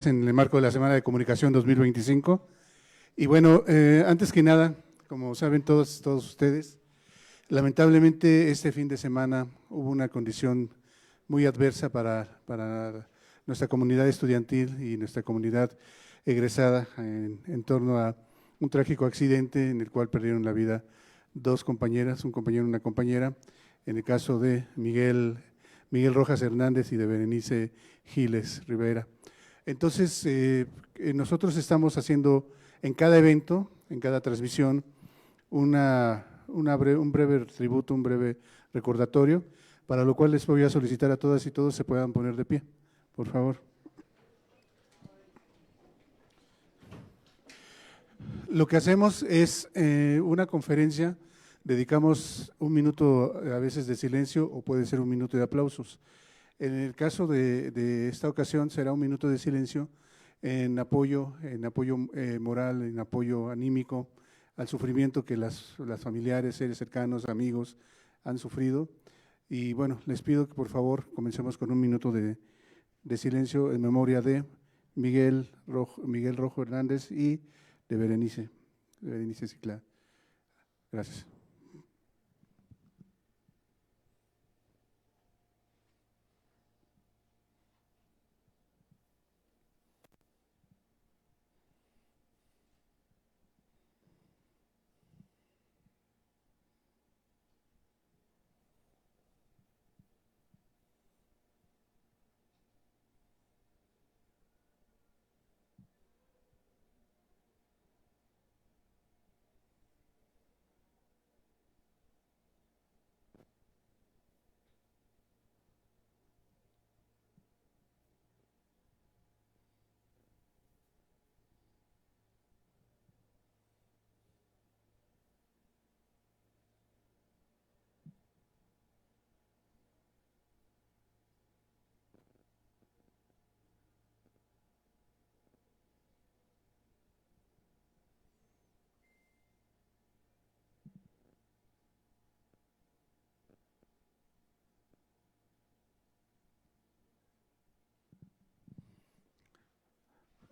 En el marco de la Semana de Comunicación 2025. Y bueno, antes que nada, como saben todos ustedes, lamentablemente este fin de semana hubo una condición muy adversa para nuestra comunidad estudiantil y nuestra comunidad egresada en torno a un trágico accidente en el cual perdieron la vida dos compañeras, un compañero y una compañera, en el caso de Miguel Rojas Hernández y de Berenice Giles Rivera. Entonces, nosotros estamos haciendo en cada evento, en cada transmisión, un breve tributo, un breve recordatorio, para lo cual les voy a solicitar a todas y todos se puedan poner de pie, por favor. Lo que hacemos es una conferencia, dedicamos un minuto a veces de silencio o puede ser un minuto de aplausos. En el caso de esta ocasión será un minuto de silencio en apoyo moral, en apoyo anímico al sufrimiento que las familiares, seres cercanos, amigos han sufrido. Y bueno, les pido que por favor comencemos con un minuto de silencio en memoria de Miguel Rojo Hernández y de Berenice Ciclá. Gracias.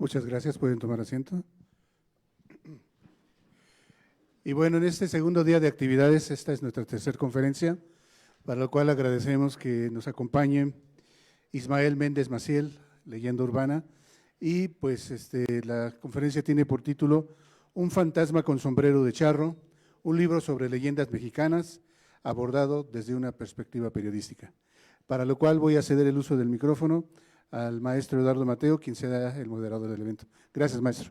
Muchas gracias, pueden tomar asiento. Y bueno, en este segundo día de actividades, esta es nuestra tercera conferencia, para lo cual agradecemos que nos acompañe Ismael Méndez Maciel, Leyenda Urbana, y pues la conferencia tiene por título Un fantasma con sombrero de charro, un libro sobre leyendas mexicanas abordado desde una perspectiva periodística, para lo cual voy a ceder el uso del micrófono al maestro Eduardo Mateo, quien será el moderador del evento. Gracias, maestro.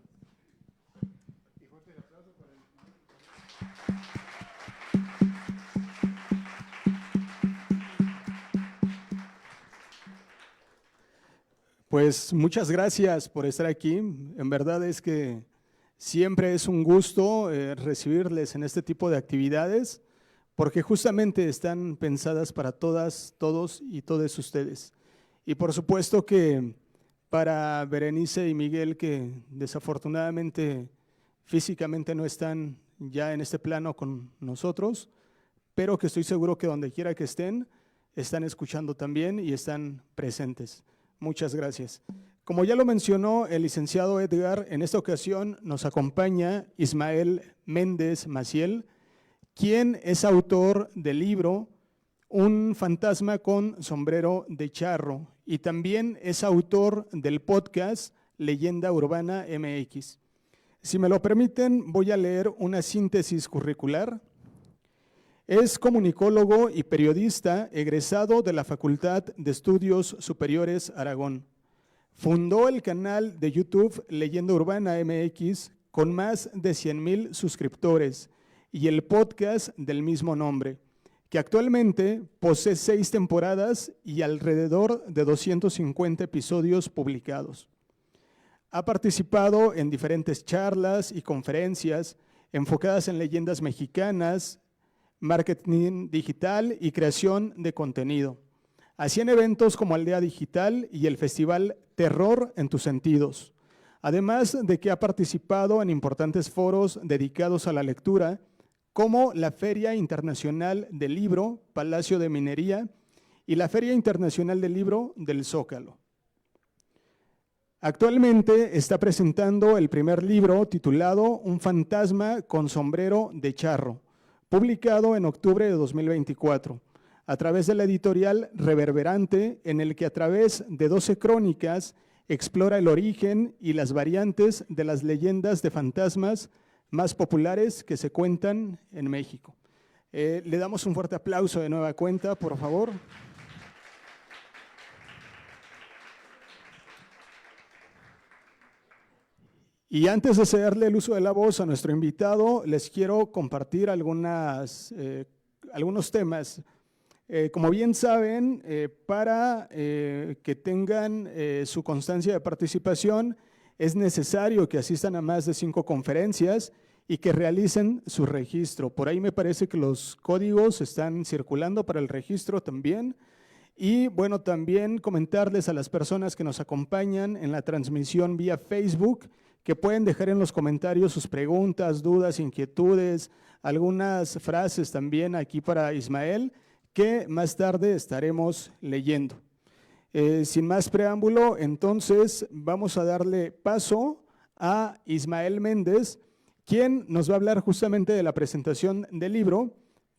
Pues muchas gracias por estar aquí. En verdad es que siempre es un gusto recibirles en este tipo de actividades, porque justamente están pensadas para todas, todos y todas ustedes. Y por supuesto que para Berenice y Miguel, que desafortunadamente físicamente no están ya en este plano con nosotros, pero que estoy seguro que donde quiera que estén escuchando también y están presentes. Muchas gracias. Como ya lo mencionó el licenciado Edgar, en esta ocasión nos acompaña Ismael Méndez Maciel, quien es autor del libro Un fantasma con sombrero de charro y también es autor del podcast Leyenda Urbana MX. Si me lo permiten, voy a leer una síntesis curricular. Es comunicólogo y periodista egresado de la Facultad de Estudios Superiores Aragón. Fundó el canal de YouTube Leyenda Urbana MX con más de 100,000 suscriptores y el podcast del mismo nombre, que actualmente posee 6 temporadas y alrededor de 250 episodios publicados. Ha participado en diferentes charlas y conferencias enfocadas en leyendas mexicanas, marketing digital y creación de contenido. Así en eventos como Aldea Digital y el Festival Terror en tus Sentidos. Además de que ha participado en importantes foros dedicados a la lectura, como la Feria Internacional del Libro, Palacio de Minería, y la Feria Internacional del Libro del Zócalo. Actualmente está presentando el primer libro titulado Un fantasma con sombrero de charro, publicado en octubre de 2024, a través de la editorial Reverberante, en el que a través de 12 crónicas explora el origen y las variantes de las leyendas de fantasmas más populares que se cuentan en México. Le damos un fuerte aplauso de nueva cuenta, por favor. Y antes de cederle el uso de la voz a nuestro invitado, les quiero compartir algunos temas. Como bien saben, para que tengan su constancia de participación, es necesario que asistan a más de 5 conferencias y que realicen su registro. Por ahí me parece que los códigos están circulando para el registro también. Y bueno, también comentarles a las personas que nos acompañan en la transmisión vía Facebook que pueden dejar en los comentarios sus preguntas, dudas, inquietudes, algunas frases también aquí para Ismael, que más tarde estaremos leyendo. Sin más preámbulo, entonces vamos a darle paso a Ismael Méndez, quien nos va a hablar justamente de la presentación del libro,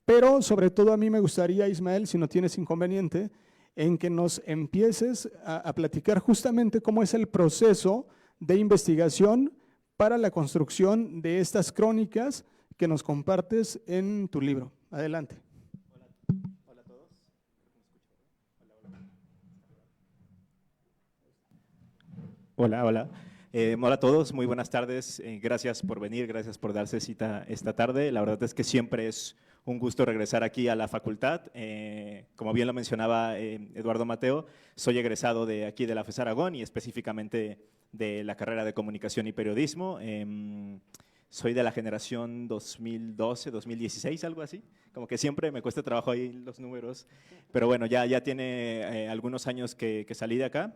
pero sobre todo a mí me gustaría, Ismael, si no tienes inconveniente, en que nos empieces a platicar justamente cómo es el proceso de investigación para la construcción de estas crónicas que nos compartes en tu libro. Adelante. Hola a todos. Hola. Hola a todos, muy buenas tardes. Gracias por venir, gracias por darse cita esta tarde. La verdad es que siempre es un gusto regresar aquí a la facultad. Como bien lo mencionaba Eduardo Mateo, soy egresado de aquí de la FES Aragón y específicamente de la carrera de Comunicación y Periodismo. Soy de la generación 2012, 2016, algo así. Como que siempre me cuesta trabajo ahí los números, pero bueno, ya tiene algunos años que salí de acá.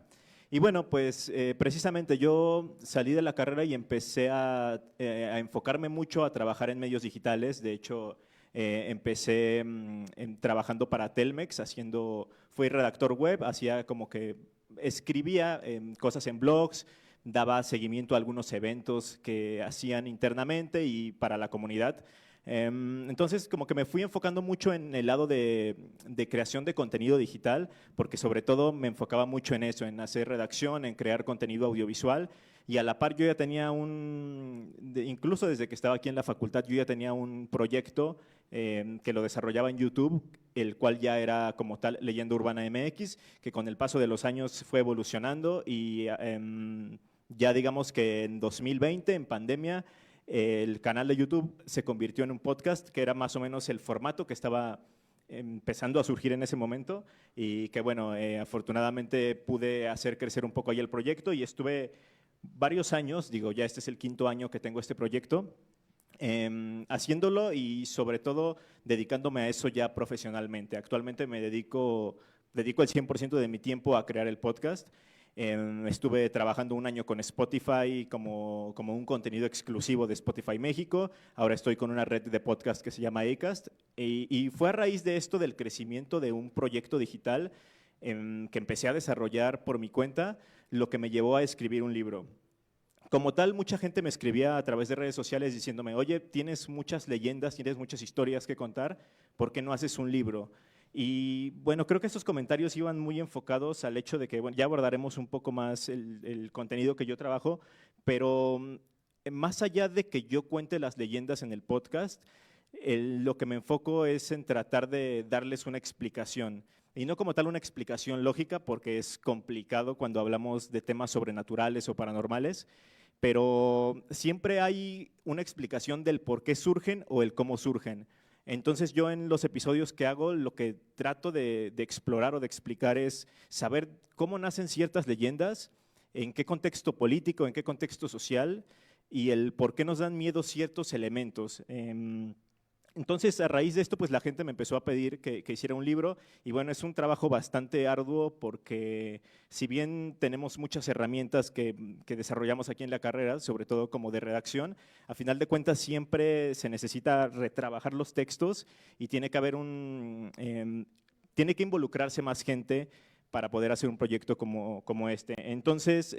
Y bueno, pues precisamente yo salí de la carrera y empecé a enfocarme mucho a trabajar en medios digitales. De hecho, empecé trabajando para Telmex, fui redactor web, hacía como que escribía cosas en blogs, daba seguimiento a algunos eventos que hacían internamente y para la comunidad. Entonces, como que me fui enfocando mucho en el lado de creación de contenido digital, porque sobre todo me enfocaba mucho en eso, en hacer redacción, en crear contenido audiovisual. Y a la par yo ya tenía incluso desde que estaba aquí en la facultad, yo ya tenía un proyecto que lo desarrollaba en YouTube, el cual ya era como tal Leyenda Urbana MX, que con el paso de los años fue evolucionando y ya digamos que en 2020, en pandemia, el canal de YouTube se convirtió en un podcast, que era más o menos el formato que estaba empezando a surgir en ese momento y que bueno, afortunadamente pude hacer crecer un poco ahí el proyecto y estuve varios años, ya este es el 5º año que tengo este proyecto, haciéndolo y sobre todo dedicándome a eso ya profesionalmente. Actualmente me dedico el 100% de mi tiempo a crear el podcast. Estuve trabajando un año con Spotify como un contenido exclusivo de Spotify México. Ahora estoy con una red de podcast que se llama Acast. Y fue a raíz de esto, del crecimiento de un proyecto digital que empecé a desarrollar por mi cuenta, lo que me llevó a escribir un libro. Como tal, mucha gente me escribía a través de redes sociales diciéndome, oye, tienes muchas leyendas, tienes muchas historias que contar, ¿por qué no haces un libro? Y bueno, creo que estos comentarios iban muy enfocados al hecho de que, bueno, ya abordaremos un poco más el contenido que yo trabajo, pero más allá de que yo cuente las leyendas en el podcast, lo que me enfoco es en tratar de darles una explicación. Y no como tal una explicación lógica, porque es complicado cuando hablamos de temas sobrenaturales o paranormales, pero siempre hay una explicación del por qué surgen o el cómo surgen. Entonces yo en los episodios que hago lo que trato de explorar o de explicar es saber cómo nacen ciertas leyendas, en qué contexto político, en qué contexto social y el por qué nos dan miedo ciertos elementos. Entonces, a raíz de esto, pues la gente me empezó a pedir que hiciera un libro y bueno, es un trabajo bastante arduo porque si bien tenemos muchas herramientas que desarrollamos aquí en la carrera, sobre todo como de redacción, a final de cuentas siempre se necesita retrabajar los textos y tiene que haber tiene que involucrarse más gente para poder hacer un proyecto como este. Entonces,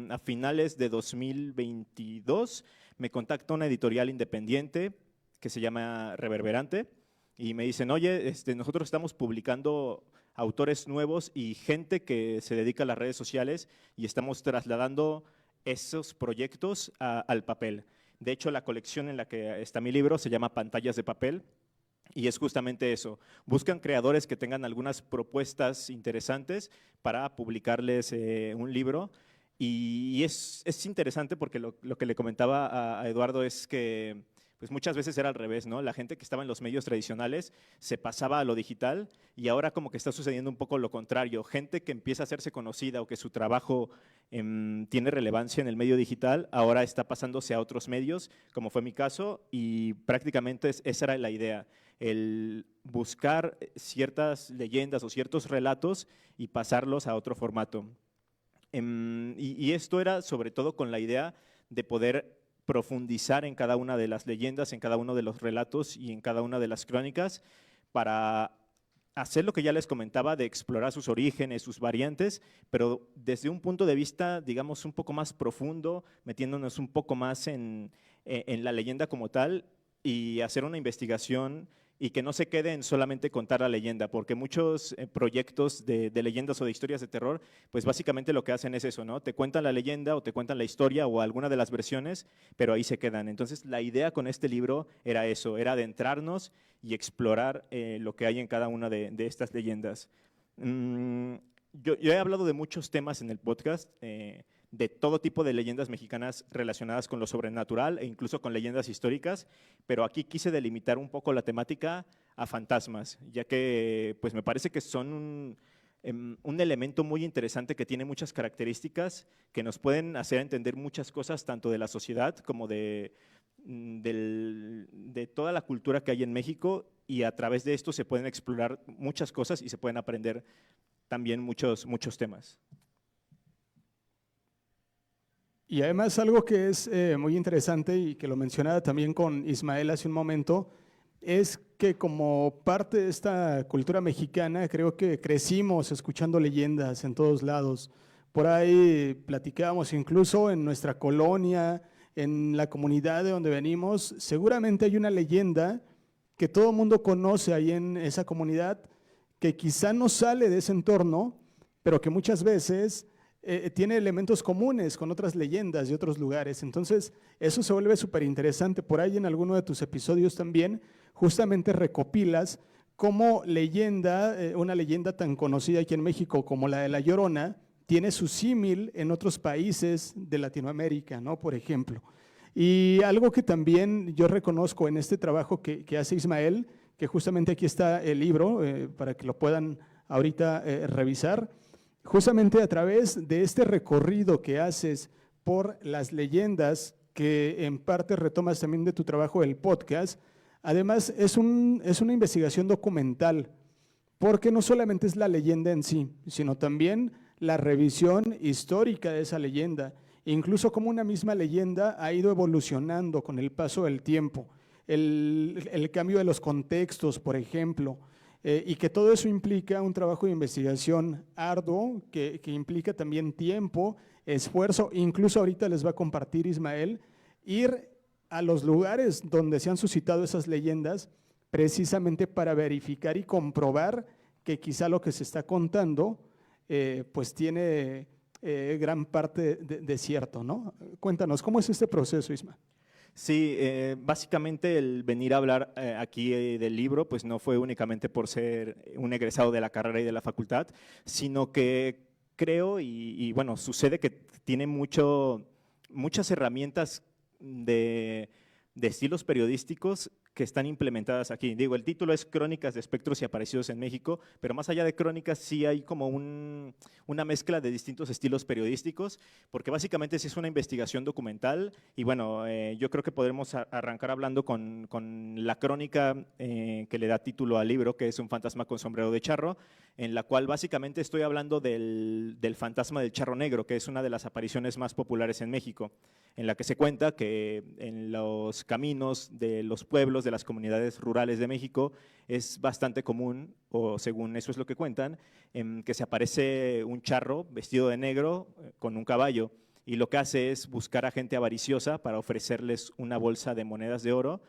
a finales de 2022, me contacta una editorial independiente que se llama Reverberante y me dicen, oye, nosotros estamos publicando autores nuevos y gente que se dedica a las redes sociales y estamos trasladando esos proyectos al papel. De hecho, la colección en la que está mi libro se llama Pantallas de Papel. Y es justamente eso, buscan creadores que tengan algunas propuestas interesantes para publicarles un libro. Y es interesante porque lo que le comentaba a Eduardo es que pues muchas veces era al revés, ¿no? La gente que estaba en los medios tradicionales se pasaba a lo digital y ahora como que está sucediendo un poco lo contrario. Gente que empieza a hacerse conocida o que su trabajo tiene relevancia en el medio digital, ahora está pasándose a otros medios, como fue mi caso, y prácticamente esa era la idea, el buscar ciertas leyendas o ciertos relatos y pasarlos a otro formato. Y esto era sobre todo con la idea de poder profundizar en cada una de las leyendas, en cada uno de los relatos y en cada una de las crónicas para hacer lo que ya les comentaba, de explorar sus orígenes, sus variantes, pero desde un punto de vista, digamos, un poco más profundo, metiéndonos un poco más en la leyenda como tal y hacer una investigación y que no se quede en solamente contar la leyenda, porque muchos proyectos de leyendas o de historias de terror, pues básicamente lo que hacen es eso, ¿no? Te cuentan la leyenda o te cuentan la historia o alguna de las versiones, pero ahí se quedan. Entonces, la idea con este libro era eso, era adentrarnos y explorar lo que hay en cada una de estas leyendas. Yo he hablado de muchos temas en el podcast, de todo tipo de leyendas mexicanas relacionadas con lo sobrenatural e incluso con leyendas históricas, pero aquí quise delimitar un poco la temática a fantasmas, ya que pues me parece que son un elemento muy interesante que tiene muchas características que nos pueden hacer entender muchas cosas tanto de la sociedad como de toda la cultura que hay en México, y a través de esto se pueden explorar muchas cosas y se pueden aprender también muchos temas. Y además algo que es muy interesante y que lo mencionaba también con Ismael hace un momento, es que como parte de esta cultura mexicana creo que crecimos escuchando leyendas en todos lados. Por ahí platicábamos incluso en nuestra colonia, en la comunidad de donde venimos, seguramente hay una leyenda que todo el mundo conoce ahí en esa comunidad, que quizá no sale de ese entorno, pero que muchas veces tiene elementos comunes con otras leyendas de otros lugares. Entonces, eso se vuelve súper interesante. Por ahí en alguno de tus episodios también, justamente recopilas cómo leyenda, una leyenda tan conocida aquí en México como la de La Llorona, tiene su símil en otros países de Latinoamérica, ¿no? Por ejemplo. Y algo que también yo reconozco en este trabajo que hace Ismael, que justamente aquí está el libro, para que lo puedan ahorita revisar, justamente a través de este recorrido que haces por las leyendas, que en parte retomas también de tu trabajo del podcast, además es una investigación documental, porque no solamente es la leyenda en sí, sino también la revisión histórica de esa leyenda, incluso cómo una misma leyenda ha ido evolucionando con el paso del tiempo, el cambio de los contextos, por ejemplo, y que todo eso implica un trabajo de investigación arduo, que implica también tiempo, esfuerzo. Incluso ahorita les va a compartir Ismael, ir a los lugares donde se han suscitado esas leyendas, precisamente para verificar y comprobar que quizá lo que se está contando pues tiene gran parte de cierto, ¿no? Cuéntanos, ¿cómo es este proceso, Isma? Sí, básicamente el venir a hablar aquí del libro, pues no fue únicamente por ser un egresado de la carrera y de la facultad, sino que creo y bueno, sucede que tiene muchas herramientas de estilos periodísticos que están implementadas aquí. Digo, el título es Crónicas de Espectros y Aparecidos en México, pero más allá de crónicas sí hay como una mezcla de distintos estilos periodísticos, porque básicamente sí es una investigación documental y bueno, yo creo que podremos arrancar hablando con la crónica que le da título al libro, que es Un fantasma con sombrero de charro, en la cual básicamente estoy hablando del fantasma del charro negro, que es una de las apariciones más populares en México, en la que se cuenta que en los caminos de los pueblos de las comunidades rurales de México, es bastante común, o según eso es lo que cuentan, que se aparece un charro vestido de negro con un caballo, y lo que hace es buscar a gente avariciosa para ofrecerles una bolsa de monedas de oro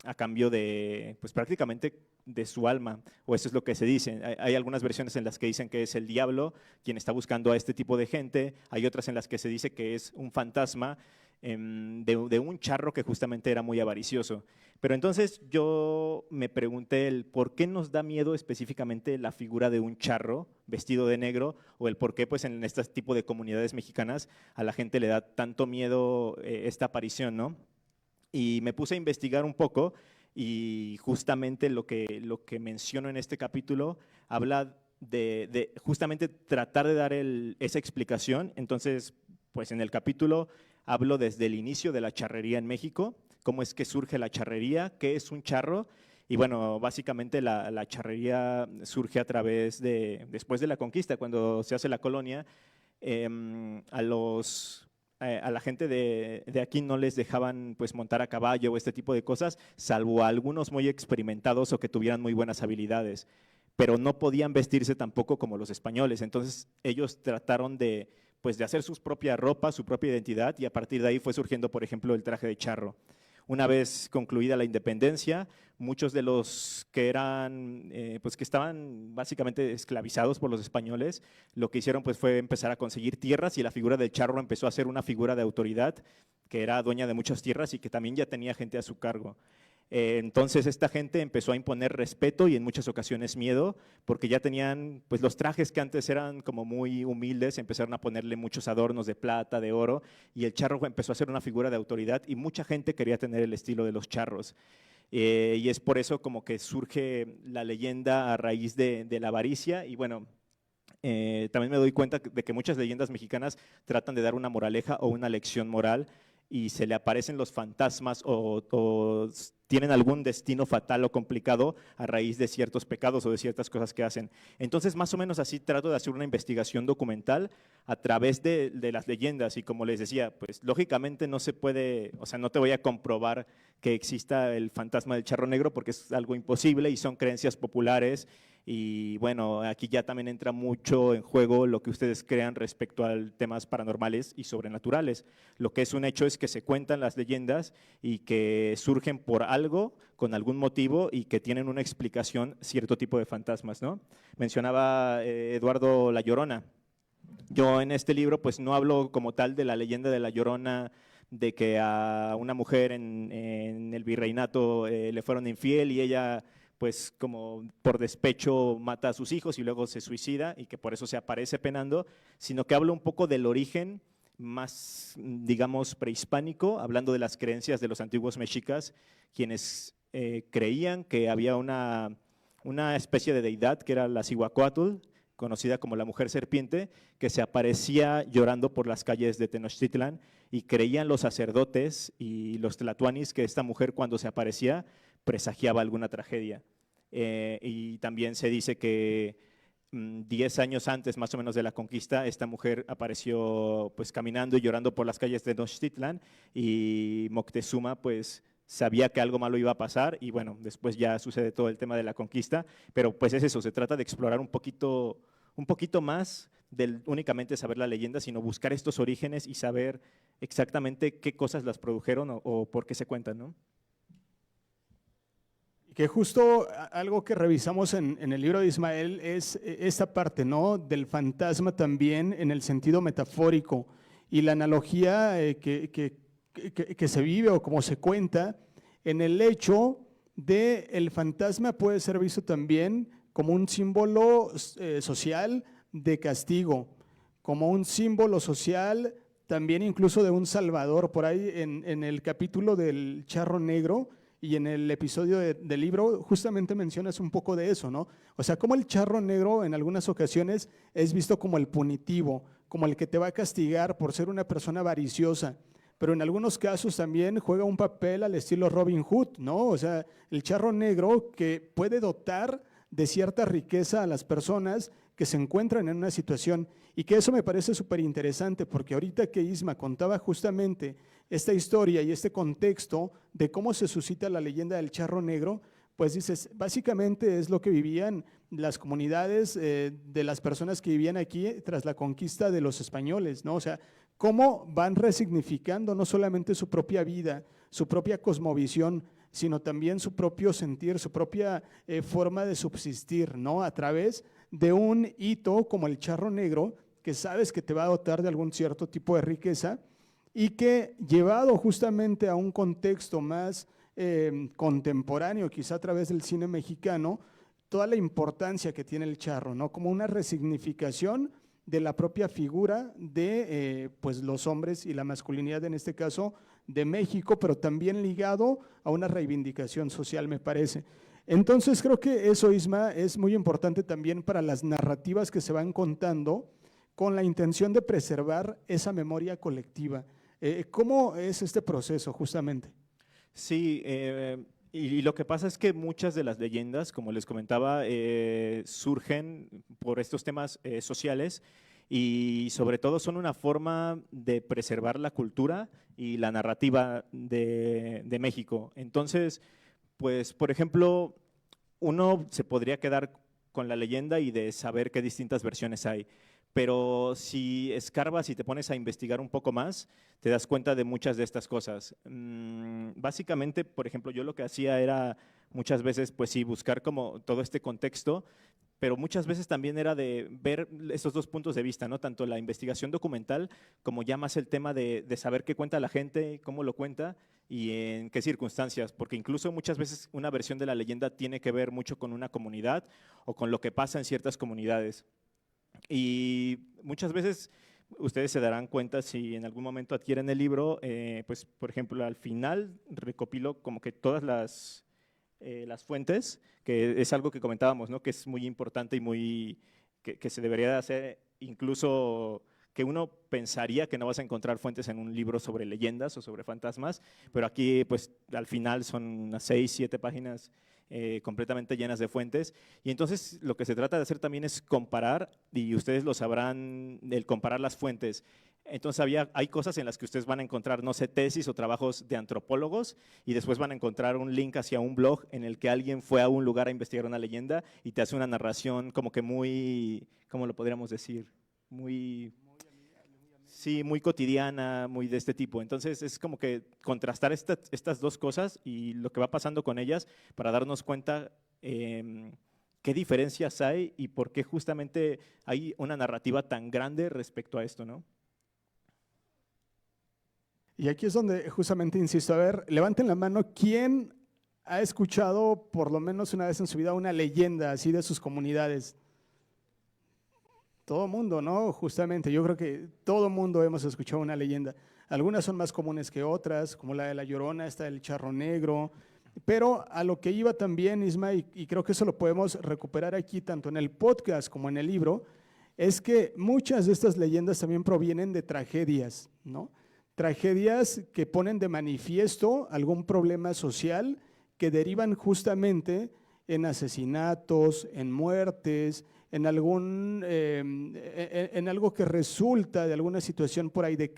a cambio de, pues prácticamente de su alma, o eso es lo que se dice. Hay algunas versiones en las que dicen que es el diablo quien está buscando a este tipo de gente, hay otras en las que se dice que es un fantasma de un charro que justamente era muy avaricioso. Pero entonces yo me pregunté el por qué nos da miedo específicamente la figura de un charro vestido de negro, o el por qué pues en este tipo de comunidades mexicanas a la gente le da tanto miedo esta aparición, ¿no? Y me puse a investigar un poco y justamente lo que menciono en este capítulo habla de justamente tratar de dar esa explicación. Entonces, pues en el capítulo hablo desde el inicio de la charrería en México, cómo es que surge la charrería, qué es un charro. Y bueno, básicamente la charrería surge a través después de la conquista, cuando se hace la colonia, a la gente de aquí no les dejaban pues montar a caballo o este tipo de cosas, salvo a algunos muy experimentados o que tuvieran muy buenas habilidades, pero no podían vestirse tampoco como los españoles. Entonces ellos trataron de hacer su propia ropa, su propia identidad, y a partir de ahí fue surgiendo, por ejemplo, el traje de charro. Una vez concluida la independencia, muchos de los que que estaban básicamente esclavizados por los españoles, lo que hicieron pues fue empezar a conseguir tierras, y la figura del charro empezó a ser una figura de autoridad que era dueña de muchas tierras y que también ya tenía gente a su cargo. Entonces esta gente empezó a imponer respeto y en muchas ocasiones miedo, porque ya tenían pues los trajes que antes eran como muy humildes, empezaron a ponerle muchos adornos de plata, de oro, y el charro empezó a ser una figura de autoridad y mucha gente quería tener el estilo de los charros. Y es por eso como que surge la leyenda a raíz de la avaricia. Y bueno, también me doy cuenta de que muchas leyendas mexicanas tratan de dar una moraleja o una lección moral, y se le aparecen los fantasmas o tienen algún destino fatal o complicado a raíz de ciertos pecados o de ciertas cosas que hacen. Entonces, más o menos así trato de hacer una investigación documental a través de las leyendas, y como les decía, pues lógicamente no se puede, o sea, no te voy a comprobar que exista el fantasma del charro negro porque es algo imposible y son creencias populares. Y bueno, aquí ya también entra mucho en juego lo que ustedes crean respecto a temas paranormales y sobrenaturales. Lo que es un hecho es que se cuentan las leyendas y que surgen por algo, con algún motivo, y que tienen una explicación cierto tipo de fantasmas, ¿no? Mencionaba Eduardo La Llorona. Yo en este libro pues no hablo como tal de la leyenda de La Llorona, de que a una mujer en el virreinato le fueron infiel y ella pues como por despecho mata a sus hijos y luego se suicida y que por eso se aparece penando, sino que hablo un poco del origen más, digamos, prehispánico, hablando de las creencias de los antiguos mexicas, quienes creían que había una especie de deidad que era la Cihuacóatl, conocida como la mujer serpiente, que se aparecía llorando por las calles de Tenochtitlan, y creían los sacerdotes y los tlatoanis que esta mujer, cuando se aparecía, presagiaba alguna tragedia. Y también se dice que 10 años antes más o menos de la conquista, esta mujer apareció pues caminando y llorando por las calles de Tenochtitlan, y Moctezuma pues sabía que algo malo iba a pasar, y bueno, después ya sucede todo el tema de la conquista, pero pues es eso, se trata de explorar un poquito más del únicamente saber la leyenda, sino buscar estos orígenes y saber exactamente qué cosas las produjeron o por qué se cuentan, ¿no? Que justo algo que revisamos en el libro de Ismael es esta parte, ¿no? Del fantasma también en el sentido metafórico, y la analogía que se vive o como se cuenta en el hecho de el fantasma puede ser visto también como un símbolo social de castigo, como un símbolo social también incluso de un salvador. Por ahí en el capítulo del charro negro y en el episodio del libro justamente mencionas un poco de eso, ¿no? O sea, como el charro negro en algunas ocasiones es visto como el punitivo, como el que te va a castigar por ser una persona avariciosa, pero en algunos casos también juega un papel al estilo Robin Hood, ¿no? O sea, el charro negro que puede dotar de cierta riqueza a las personas que se encuentran en una situación, y que eso me parece súper interesante, porque ahorita que Isma contaba justamente esta historia y este contexto de cómo se suscita la leyenda del charro negro, pues dices, básicamente es lo que vivían las comunidades de las personas que vivían aquí tras la conquista de los españoles, ¿no? O sea, cómo van resignificando no solamente su propia vida, su propia cosmovisión, sino también su propio sentir, su propia forma de subsistir, ¿no? A través de un hito como el charro negro, que sabes que te va a dotar de algún cierto tipo de riqueza, y que llevado justamente a un contexto más contemporáneo, quizá a través del cine mexicano, toda la importancia que tiene el charro, ¿no? Como una resignificación de la propia figura de pues los hombres y la masculinidad, en este caso de México, pero también ligado a una reivindicación social, me parece. Entonces creo que eso, Isma, es muy importante también para las narrativas que se van contando con la intención de preservar esa memoria colectiva. ¿Cómo es este proceso justamente? Sí, y lo que pasa es que muchas de las leyendas, como les comentaba, surgen por estos temas sociales y sobre todo son una forma de preservar la cultura y la narrativa de México. Entonces, pues, por ejemplo, uno se podría quedar con la leyenda y de saber qué distintas versiones hay. Pero si escarbas y te pones a investigar un poco más, te das cuenta de muchas de estas cosas. Básicamente, por ejemplo, yo lo que hacía era muchas veces, pues sí, buscar como todo este contexto, pero muchas veces también era de ver estos dos puntos de vista, ¿no? Tanto la investigación documental como ya más el tema de saber qué cuenta la gente, cómo lo cuenta y en qué circunstancias, porque incluso muchas veces una versión de la leyenda tiene que ver mucho con una comunidad o con lo que pasa en ciertas comunidades. Y muchas veces ustedes se darán cuenta si en algún momento adquieren el libro, pues por ejemplo al final recopilo como que todas las fuentes, que es algo que comentábamos, ¿no? Que es muy importante y que se debería de hacer, incluso que uno pensaría que no vas a encontrar fuentes en un libro sobre leyendas o sobre fantasmas, pero aquí pues al final son unas 6, 7 páginas completamente llenas de fuentes. Y entonces lo que se trata de hacer también es comparar, y ustedes lo sabrán, el comparar las fuentes. Entonces hay cosas en las que ustedes van a encontrar, no sé, tesis o trabajos de antropólogos, y después van a encontrar un link hacia un blog en el que alguien fue a un lugar a investigar una leyenda y te hace una narración como que muy, ¿cómo lo podríamos decir? Muy… Sí, muy cotidiana, muy de este tipo. Entonces es como que contrastar estas dos cosas y lo que va pasando con ellas para darnos cuenta qué diferencias hay y por qué justamente hay una narrativa tan grande respecto a esto, ¿no? Y aquí es donde justamente insisto, a ver, levanten la mano, ¿quién ha escuchado por lo menos una vez en su vida una leyenda así de sus comunidades? Todo mundo, ¿no? Justamente, yo creo que todo mundo hemos escuchado una leyenda. Algunas son más comunes que otras, como la de La Llorona, esta del Charro Negro, pero a lo que iba también, Isma, y creo que eso lo podemos recuperar aquí tanto en el podcast como en el libro, es que muchas de estas leyendas también provienen de tragedias, ¿no? Tragedias que ponen de manifiesto algún problema social que derivan justamente en asesinatos, en muertes, en algo que resulta de alguna situación por ahí de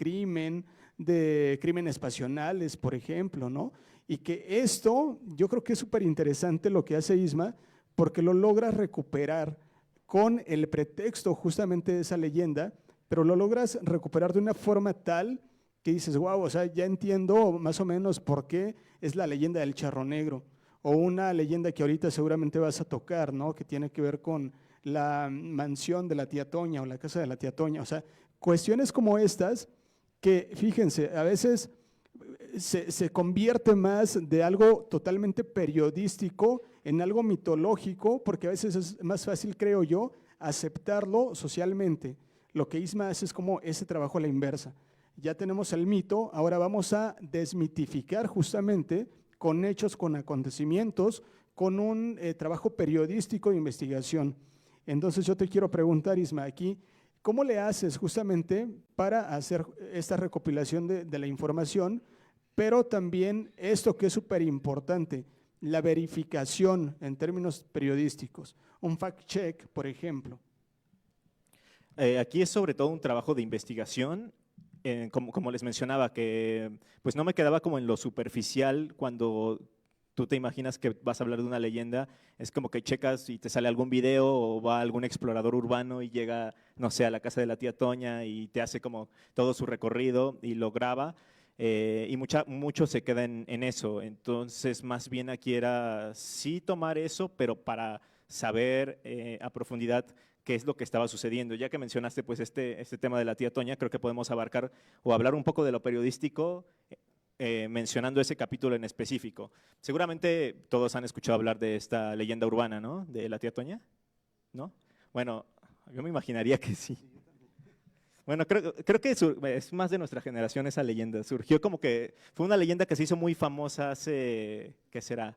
crímenes pasionales, por ejemplo, ¿no? Y que esto, yo creo que es súper interesante lo que hace Isma, porque lo logra recuperar con el pretexto justamente de esa leyenda, pero lo logras recuperar de una forma tal que dices, wow, o sea, ya entiendo más o menos por qué es la leyenda del Charro Negro, o una leyenda que ahorita seguramente vas a tocar, ¿no? Que tiene que ver con la mansión de la tía Toña o la casa de la tía Toña. O sea, cuestiones como estas que, fíjense, a veces se convierte más de algo totalmente periodístico en algo mitológico, porque a veces es más fácil, creo yo, aceptarlo socialmente. Lo que Isma hace es como ese trabajo a la inversa. Ya tenemos el mito, ahora vamos a desmitificar justamente con hechos, con acontecimientos, con un trabajo periodístico de investigación. Entonces yo te quiero preguntar, Isma, aquí, ¿cómo le haces justamente para hacer esta recopilación de la información, pero también esto que es súper importante, la verificación en términos periodísticos, un fact-check, por ejemplo? Aquí es sobre todo un trabajo de investigación, como les mencionaba, que pues no me quedaba como en lo superficial cuando tú te imaginas que vas a hablar de una leyenda, es como que checas y te sale algún video o va algún explorador urbano y llega, no sé, a la casa de la tía Toña y te hace como todo su recorrido y lo graba. Y mucho se queda en eso. Entonces, más bien aquí era sí tomar eso, pero para saber a profundidad qué es lo que estaba sucediendo. Ya que mencionaste pues este tema de la tía Toña, creo que podemos abarcar o hablar un poco de lo periodístico mencionando ese capítulo en específico. Seguramente todos han escuchado hablar de esta leyenda urbana, ¿no? De la tía Toña, ¿no? Bueno, yo me imaginaría que sí. Bueno, creo que es más de nuestra generación esa leyenda. Surgió como que fue una leyenda que se hizo muy famosa hace, ¿qué será?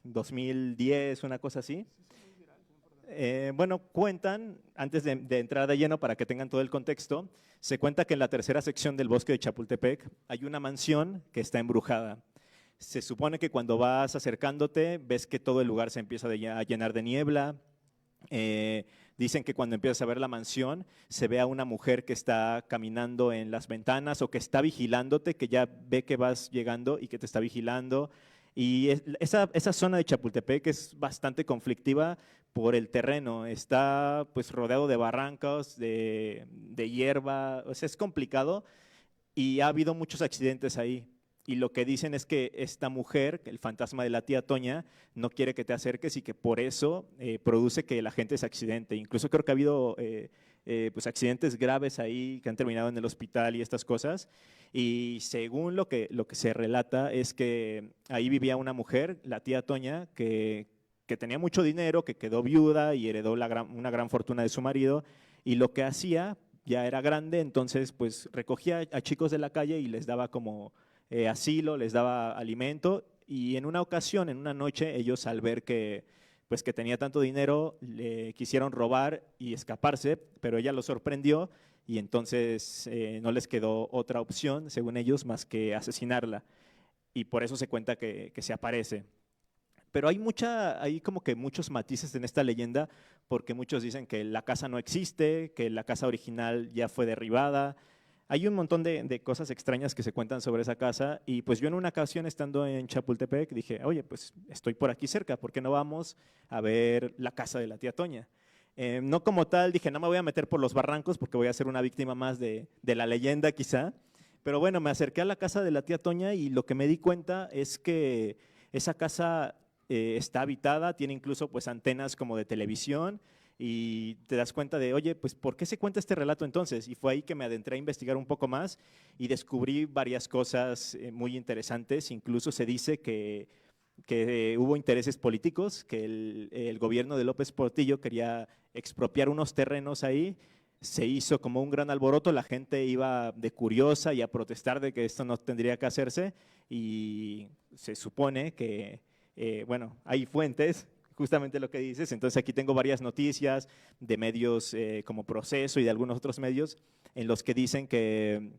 2010, una cosa así. Bueno, cuentan, antes de entrar de lleno para que tengan todo el contexto, se cuenta que en la tercera sección del bosque de Chapultepec hay una mansión que está embrujada. Se supone que cuando vas acercándote ves que todo el lugar se empieza a llenar de niebla. Dicen que cuando empiezas a ver la mansión se ve a una mujer que está caminando en las ventanas o que está vigilándote, que ya ve que vas llegando y que te está vigilando. Y esa zona de Chapultepec es bastante conflictiva por el terreno, está pues rodeado de barrancos, de hierba, o sea, es complicado y ha habido muchos accidentes ahí. Y lo que dicen es que esta mujer, el fantasma de la tía Toña, no quiere que te acerques y que por eso produce que la gente se accidente. Incluso creo que ha habido pues accidentes graves ahí que han terminado en el hospital y estas cosas. Y según lo que se relata es que ahí vivía una mujer, la tía Toña, que tenía mucho dinero, que quedó viuda y heredó una gran fortuna de su marido. Y lo que hacía, ya era grande, entonces pues recogía a chicos de la calle y les daba como asilo, les daba alimento. Y en una ocasión, en una noche, ellos al ver que pues que tenía tanto dinero, le quisieron robar y escaparse, pero ella los sorprendió y entonces no les quedó otra opción, según ellos, más que asesinarla. Y por eso se cuenta que se aparece. Pero hay como que muchos matices en esta leyenda, porque muchos dicen que la casa no existe, que la casa original ya fue derribada. Hay un montón de cosas extrañas que se cuentan sobre esa casa y pues yo en una ocasión estando en Chapultepec dije, oye, pues estoy por aquí cerca, ¿por qué no vamos a ver la casa de la tía Toña? No como tal, dije, no me voy a meter por los barrancos porque voy a ser una víctima más de la leyenda quizá, pero bueno, me acerqué a la casa de la tía Toña y lo que me di cuenta es que esa casa está habitada, tiene incluso pues antenas como de televisión y te das cuenta de, oye, pues ¿por qué se cuenta este relato entonces? Y fue ahí que me adentré a investigar un poco más y descubrí varias cosas muy interesantes. Incluso se dice que hubo intereses políticos, que el gobierno de López Portillo quería expropiar unos terrenos ahí. Se hizo como un gran alboroto, la gente iba de curiosa y a protestar de que esto no tendría que hacerse y se supone que, bueno, hay fuentes, justamente lo que dices, entonces aquí tengo varias noticias de medios como Proceso y de algunos otros medios en los que dicen que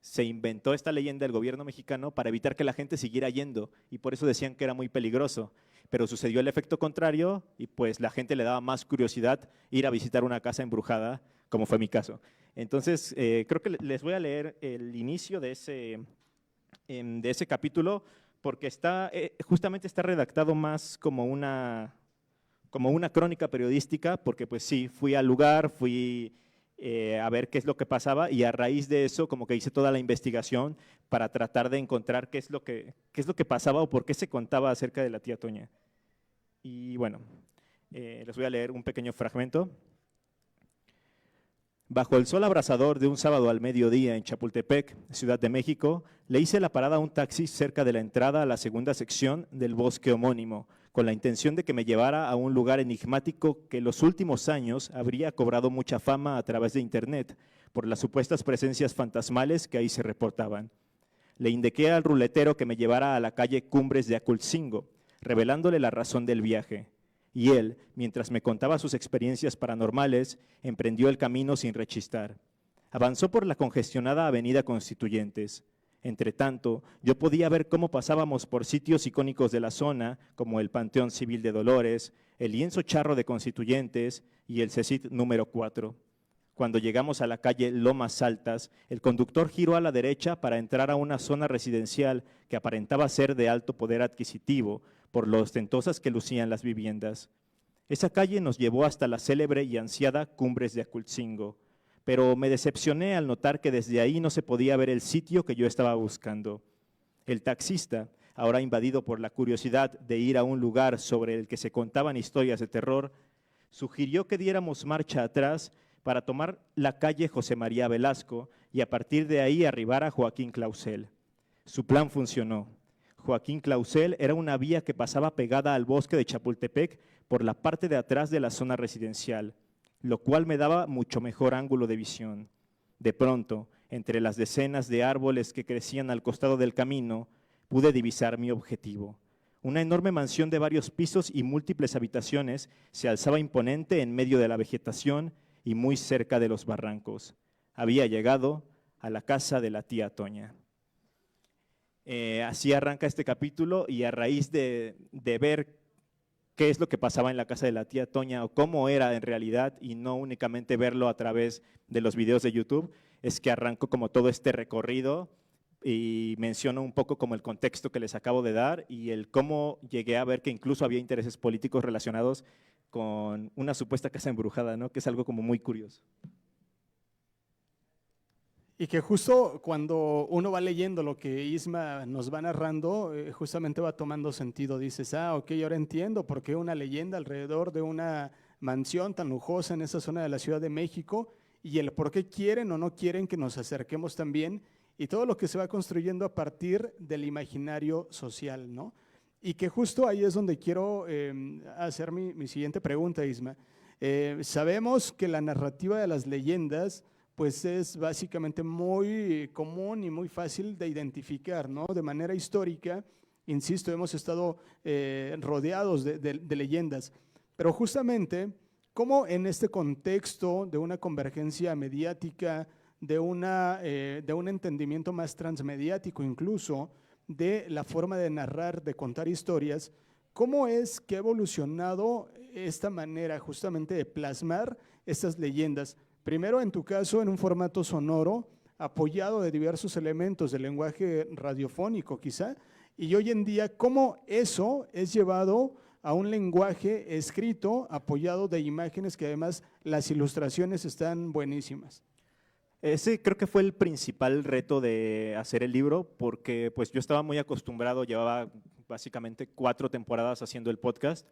se inventó esta leyenda del gobierno mexicano para evitar que la gente siguiera yendo y por eso decían que era muy peligroso. Pero sucedió el efecto contrario y pues la gente le daba más curiosidad ir a visitar una casa embrujada, como fue mi caso. Entonces, creo que les voy a leer el inicio de ese capítulo porque justamente está redactado más como una crónica periodística, porque pues sí, fui al lugar, fui a ver qué es lo que pasaba y a raíz de eso como que hice toda la investigación para tratar de encontrar qué es lo que pasaba o por qué se contaba acerca de la tía Toña. Y bueno, les voy a leer un pequeño fragmento. Bajo el sol abrasador de un sábado al mediodía en Chapultepec, Ciudad de México, le hice la parada a un taxi cerca de la entrada a la segunda sección del bosque homónimo, con la intención de que me llevara a un lugar enigmático que en los últimos años habría cobrado mucha fama a través de internet por las supuestas presencias fantasmales que ahí se reportaban. Le indiqué al ruletero que me llevara a la calle Cumbres de Aculcingo, revelándole la razón del viaje. Y él, mientras me contaba sus experiencias paranormales, emprendió el camino sin rechistar. Avanzó por la congestionada avenida Constituyentes. Entre tanto, yo podía ver cómo pasábamos por sitios icónicos de la zona, como el Panteón Civil de Dolores, el Lienzo Charro de Constituyentes y el CECIT número 4. Cuando llegamos a la calle Lomas Altas, el conductor giró a la derecha para entrar a una zona residencial que aparentaba ser de alto poder adquisitivo por lo ostentosas que lucían las viviendas. Esa calle nos llevó hasta la célebre y ansiada Cumbres de Acultzingo, pero me decepcioné al notar que desde ahí no se podía ver el sitio que yo estaba buscando. El taxista, ahora invadido por la curiosidad de ir a un lugar sobre el que se contaban historias de terror, sugirió que diéramos marcha atrás para tomar la calle José María Velasco y a partir de ahí arribar a Joaquín Clausel. Su plan funcionó. Joaquín Clausel era una vía que pasaba pegada al bosque de Chapultepec por la parte de atrás de la zona residencial, lo cual me daba mucho mejor ángulo de visión. De pronto, entre las decenas de árboles que crecían al costado del camino, pude divisar mi objetivo. Una enorme mansión de varios pisos y múltiples habitaciones se alzaba imponente en medio de la vegetación y muy cerca de los barrancos. Había llegado a la casa de la tía Toña. Así arranca este capítulo y a raíz de ver qué es lo que pasaba en la casa de la tía Toña o cómo era en realidad y no únicamente verlo a través de los videos de YouTube, es que arranco como todo este recorrido y menciono un poco como el contexto que les acabo de dar y el cómo llegué a ver que incluso había intereses políticos relacionados con una supuesta casa embrujada, ¿no? Que es algo como muy curioso. Y que justo cuando uno va leyendo lo que Isma nos va narrando, justamente va tomando sentido. Dices, ok, ahora entiendo por qué una leyenda alrededor de una mansión tan lujosa en esa zona de la Ciudad de México y el por qué quieren o no quieren que nos acerquemos también y todo lo que se va construyendo a partir del imaginario social, ¿no? Y que justo ahí es donde quiero hacer mi siguiente pregunta, Isma. Sabemos que la narrativa de las leyendas pues es básicamente muy común y muy fácil de identificar, ¿no? De manera histórica, insisto, hemos estado rodeados de leyendas, pero justamente, ¿cómo en este contexto de una convergencia mediática, de un entendimiento más transmediático incluso, de la forma de narrar, de contar historias, cómo es que ha evolucionado esta manera justamente de plasmar estas leyendas? Primero, en tu caso, en un formato sonoro, apoyado de diversos elementos del lenguaje radiofónico quizá, y hoy en día, ¿cómo eso es llevado a un lenguaje escrito, apoyado de imágenes que además las ilustraciones están buenísimas? Ese creo que fue el principal reto de hacer el libro, porque pues yo estaba muy acostumbrado, llevaba básicamente 4 temporadas haciendo el podcast,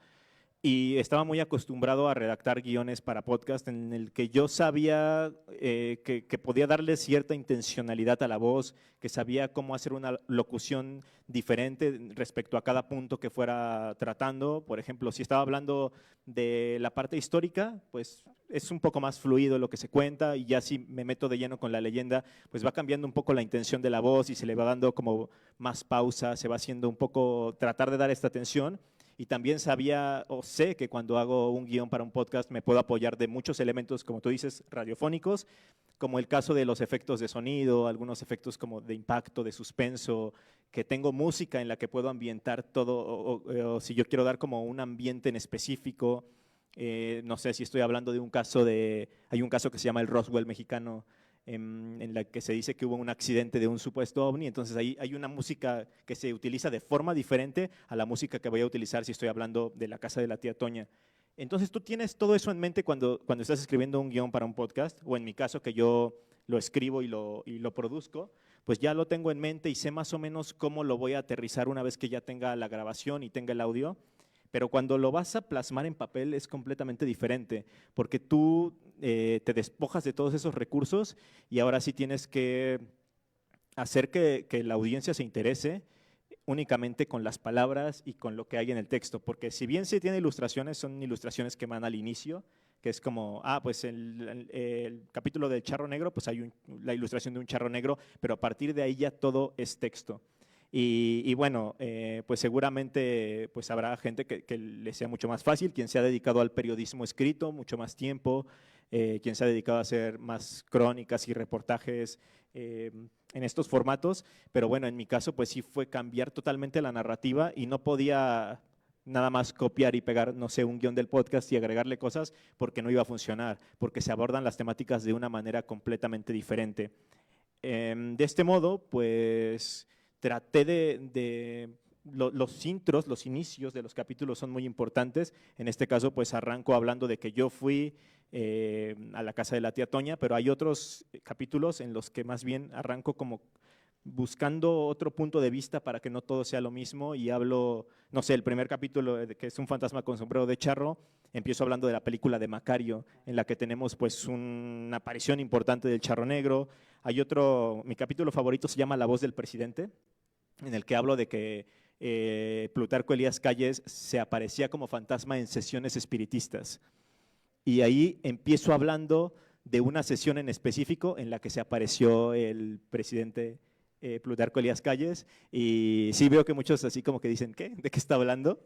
y estaba muy acostumbrado a redactar guiones para podcast en el que yo sabía que podía darle cierta intencionalidad a la voz, que sabía cómo hacer una locución diferente respecto a cada punto que fuera tratando. Por ejemplo, si estaba hablando de la parte histórica, pues es un poco más fluido lo que se cuenta, y ya si me meto de lleno con la leyenda, pues va cambiando un poco la intención de la voz y se le va dando como más pausa, se va haciendo un poco tratar de dar esta tensión. Y también sabía o sé que cuando hago un guión para un podcast me puedo apoyar de muchos elementos, como tú dices, radiofónicos, como el caso de los efectos de sonido, algunos efectos como de impacto, de suspenso, que tengo música en la que puedo ambientar todo, o si yo quiero dar como un ambiente en específico, no sé si estoy hablando de un caso hay un caso que se llama el Roswell mexicano, en la que se dice que hubo un accidente de un supuesto ovni, entonces ahí hay una música que se utiliza de forma diferente a la música que voy a utilizar si estoy hablando de la casa de la tía Toña. Entonces tú tienes todo eso en mente cuando estás escribiendo un guión para un podcast, o en mi caso que yo lo escribo y lo produzco, pues ya lo tengo en mente y sé más o menos cómo lo voy a aterrizar una vez que ya tenga la grabación y tenga el audio. Pero cuando lo vas a plasmar en papel es completamente diferente, porque tú te despojas de todos esos recursos y ahora sí tienes que hacer que la audiencia se interese únicamente con las palabras y con lo que hay en el texto, porque si bien sí tiene ilustraciones, son ilustraciones que van al inicio, que es como, pues el capítulo del charro negro, pues hay la ilustración de un charro negro, pero a partir de ahí ya todo es texto. Y bueno, pues seguramente pues habrá gente que le sea mucho más fácil, quien se ha dedicado al periodismo escrito mucho más tiempo, quien se ha dedicado a hacer más crónicas y reportajes en estos formatos, pero bueno, en mi caso pues sí fue cambiar totalmente la narrativa y no podía nada más copiar y pegar, no sé, un guión del podcast y agregarle cosas porque no iba a funcionar, porque se abordan las temáticas de una manera completamente diferente. De este modo, pues traté los intros, los inicios de los capítulos son muy importantes. En este caso, pues arranco hablando de que yo fui a la casa de la tía Toña, pero hay otros capítulos en los que más bien arranco como buscando otro punto de vista para que no todo sea lo mismo y hablo, no sé, el primer capítulo que es un fantasma con sombrero de charro, empiezo hablando de la película de Macario, en la que tenemos pues una aparición importante del charro negro. Hay otro, mi capítulo favorito se llama La voz del presidente, en el que hablo de que Plutarco Elías Calles se aparecía como fantasma en sesiones espiritistas. Y ahí empiezo hablando de una sesión en específico en la que se apareció el presidente Plutarco Elías Calles, y sí veo que muchos así como que dicen, ¿qué? ¿De qué está hablando?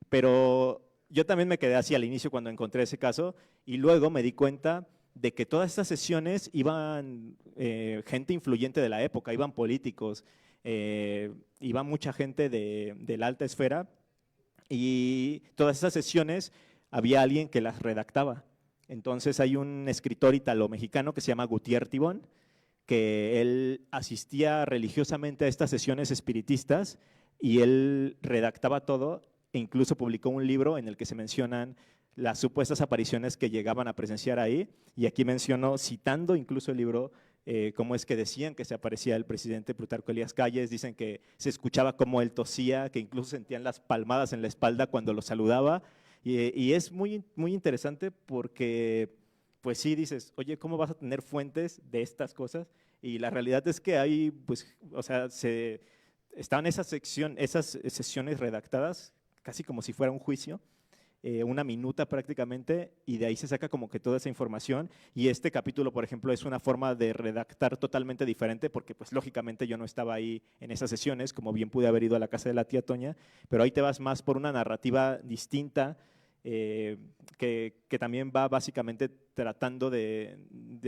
Pero yo también me quedé así al inicio cuando encontré ese caso, y luego me di cuenta de que todas estas sesiones iban gente influyente de la época, iban políticos, iba mucha gente de la alta esfera, y todas esas sesiones había alguien que las redactaba. Entonces hay un escritor italo-mexicano que se llama Gutiérrez Tibón, que él asistía religiosamente a estas sesiones espiritistas y él redactaba todo e incluso publicó un libro en el que se mencionan las supuestas apariciones que llegaban a presenciar ahí. Y aquí menciono, citando incluso el libro, cómo es que decían que se aparecía el presidente Plutarco Elías Calles, dicen que se escuchaba cómo él tosía, que incluso sentían las palmadas en la espalda cuando lo saludaba. Y es muy, muy interesante porque, pues sí, dices, oye, ¿cómo vas a tener fuentes de estas cosas? Y la realidad es que hay, pues, o sea, estaban esas sesiones redactadas casi como si fuera un juicio, una minuta prácticamente, y de ahí se saca como que toda esa información. Y este capítulo, por ejemplo, es una forma de redactar totalmente diferente, porque pues lógicamente yo no estaba ahí en esas sesiones, como bien pude haber ido a la casa de la tía Toña, pero ahí te vas más por una narrativa distinta, que también va básicamente tratando de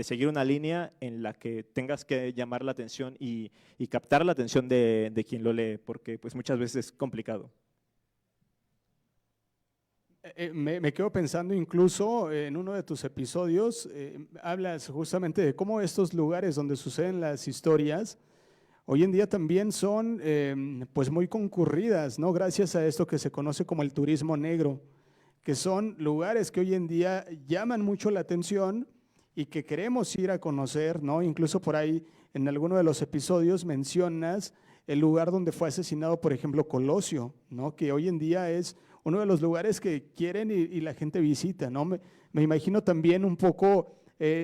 seguir una línea en la que tengas que llamar la atención y captar la atención de quien lo lee, porque pues muchas veces es complicado. Me quedo pensando incluso en uno de tus episodios, hablas justamente de cómo estos lugares donde suceden las historias hoy en día también son pues muy concurridas, ¿no? Gracias a esto que se conoce como el turismo negro, que son lugares que hoy en día llaman mucho la atención y que queremos ir a conocer, ¿no? Incluso por ahí en alguno de los episodios mencionas el lugar donde fue asesinado, por ejemplo, Colosio, ¿no? Que hoy en día es uno de los lugares que quieren y la gente visita, ¿no? Me imagino también un poco,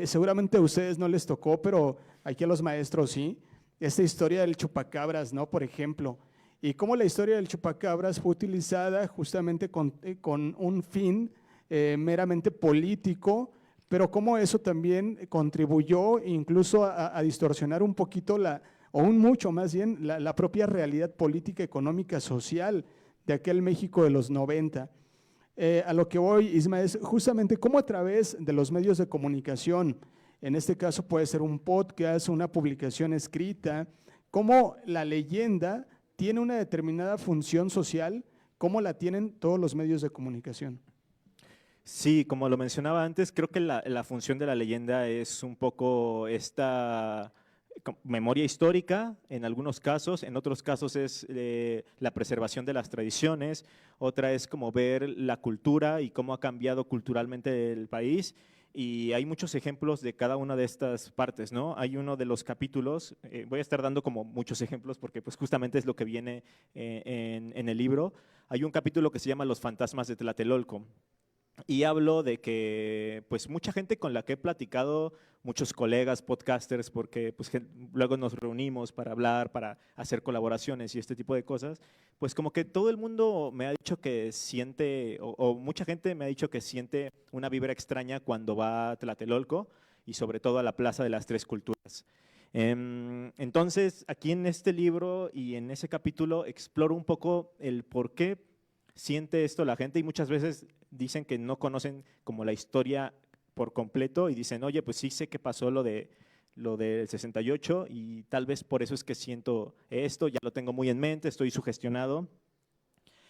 seguramente a ustedes no les tocó, pero aquí a los maestros sí, esta historia del chupacabras, ¿no? Por ejemplo, y cómo la historia del chupacabras fue utilizada justamente con un fin meramente político, pero cómo eso también contribuyó incluso a distorsionar un poquito o un mucho más bien, la propia realidad política, económica, social de aquel México de los 90. A lo que voy, Isma, es justamente cómo a través de los medios de comunicación, en este caso puede ser un podcast, una publicación escrita, cómo la leyenda tiene una determinada función social, cómo la tienen todos los medios de comunicación. Sí, como lo mencionaba antes, creo que la función de la leyenda es un poco esta memoria histórica en algunos casos, en otros casos es la preservación de las tradiciones, otra es como ver la cultura y cómo ha cambiado culturalmente el país. Y hay muchos ejemplos de cada una de estas partes, ¿no? Hay uno de los capítulos, voy a estar dando como muchos ejemplos porque pues justamente es lo que viene en el libro. Hay un capítulo que se llama Los fantasmas de Tlatelolco. Y hablo de que pues mucha gente con la que he platicado, muchos colegas, podcasters, porque pues luego nos reunimos para hablar, para hacer colaboraciones y este tipo de cosas, pues como que todo el mundo me ha dicho que siente, o mucha gente me ha dicho que siente una vibra extraña cuando va a Tlatelolco y sobre todo a la Plaza de las Tres Culturas. Entonces, aquí en este libro y en ese capítulo exploro un poco el por qué siente esto la gente y muchas veces dicen que no conocen como la historia por completo y dicen, oye, pues sí sé que pasó lo lo del 68, y tal vez por eso es que siento esto, ya lo tengo muy en mente, estoy sugestionado.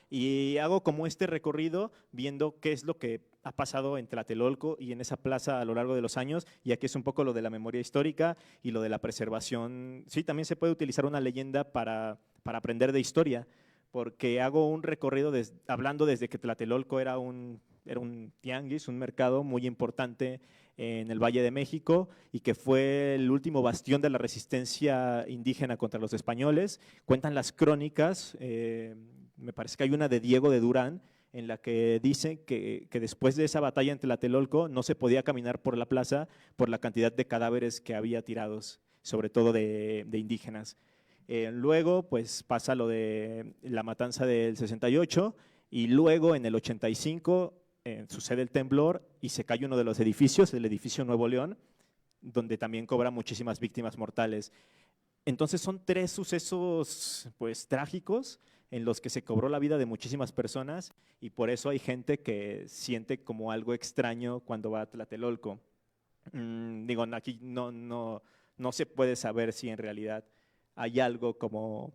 Y hago como este recorrido viendo qué es lo que ha pasado en Tlatelolco y en esa plaza a lo largo de los años, y aquí es un poco lo de la memoria histórica y lo de la preservación. Sí, también se puede utilizar una leyenda para aprender de historia, porque hago un recorrido hablando desde que Tlatelolco era un tianguis, un mercado muy importante en el Valle de México y que fue el último bastión de la resistencia indígena contra los españoles. Cuentan las crónicas, me parece que hay una de Diego de Durán, en la que dice que después de esa batalla en Tlatelolco no se podía caminar por la plaza por la cantidad de cadáveres que había tirados, sobre todo de indígenas. Luego pues pasa lo de la matanza del 68 y luego en el 85 sucede el temblor y se cae uno de los edificios, el edificio Nuevo León, donde también cobra muchísimas víctimas mortales. Entonces son 3 sucesos pues trágicos en los que se cobró la vida de muchísimas personas, y por eso hay gente que siente como algo extraño cuando va a Tlatelolco. Digo, aquí no se puede saber si en realidad hay algo como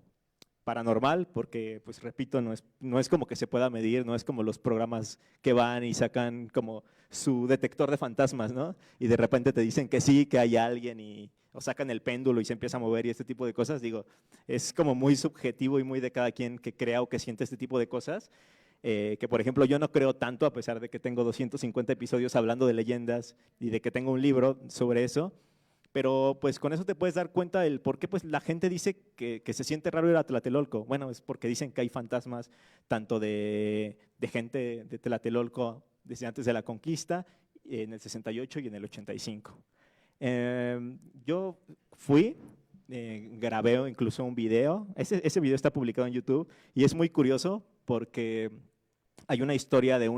paranormal, porque, pues repito, no es como que se pueda medir, no es como los programas que van y sacan como su detector de fantasmas, ¿no? Y de repente te dicen que sí, que hay alguien, o sacan el péndulo y se empieza a mover y este tipo de cosas. Digo, es como muy subjetivo y muy de cada quien que crea o que siente este tipo de cosas. Que, por ejemplo, yo no creo tanto, a pesar de que tengo 250 episodios hablando de leyendas y de que tengo un libro sobre eso. Pero pues con eso te puedes dar cuenta del por qué pues, la gente dice que se siente raro ir a Tlatelolco. Bueno, es porque dicen que hay fantasmas tanto de gente de Tlatelolco desde antes de la conquista, en el 68 y en el 85. Yo fui, grabé incluso un video. Ese video está publicado en YouTube y es muy curioso porque hay una historia de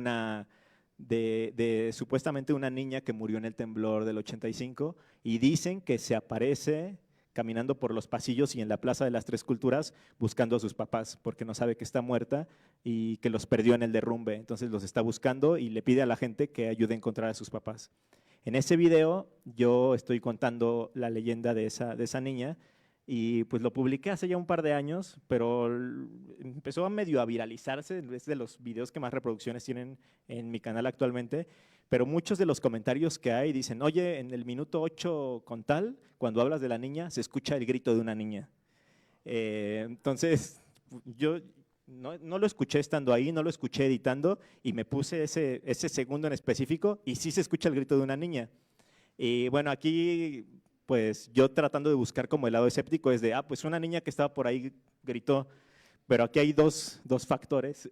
supuestamente una niña que murió en el temblor del 85, y dicen que se aparece caminando por los pasillos y en la Plaza de las Tres Culturas buscando a sus papás porque no sabe que está muerta y que los perdió en el derrumbe. Entonces los está buscando y le pide a la gente que ayude a encontrar a sus papás. En ese video yo estoy contando la leyenda de esa niña, y pues lo publiqué hace ya un par de años, pero empezó a medio a viralizarse, es de los videos que más reproducciones tienen en mi canal actualmente, pero muchos de los comentarios que hay dicen, oye, en el minuto 8 con tal, cuando hablas de la niña, se escucha el grito de una niña. Entonces, yo no lo escuché estando ahí, no lo escuché editando, y me puse ese segundo en específico, y sí se escucha el grito de una niña. Y bueno, aquí pues yo tratando de buscar como el lado escéptico es de, pues una niña que estaba por ahí gritó, pero aquí hay dos factores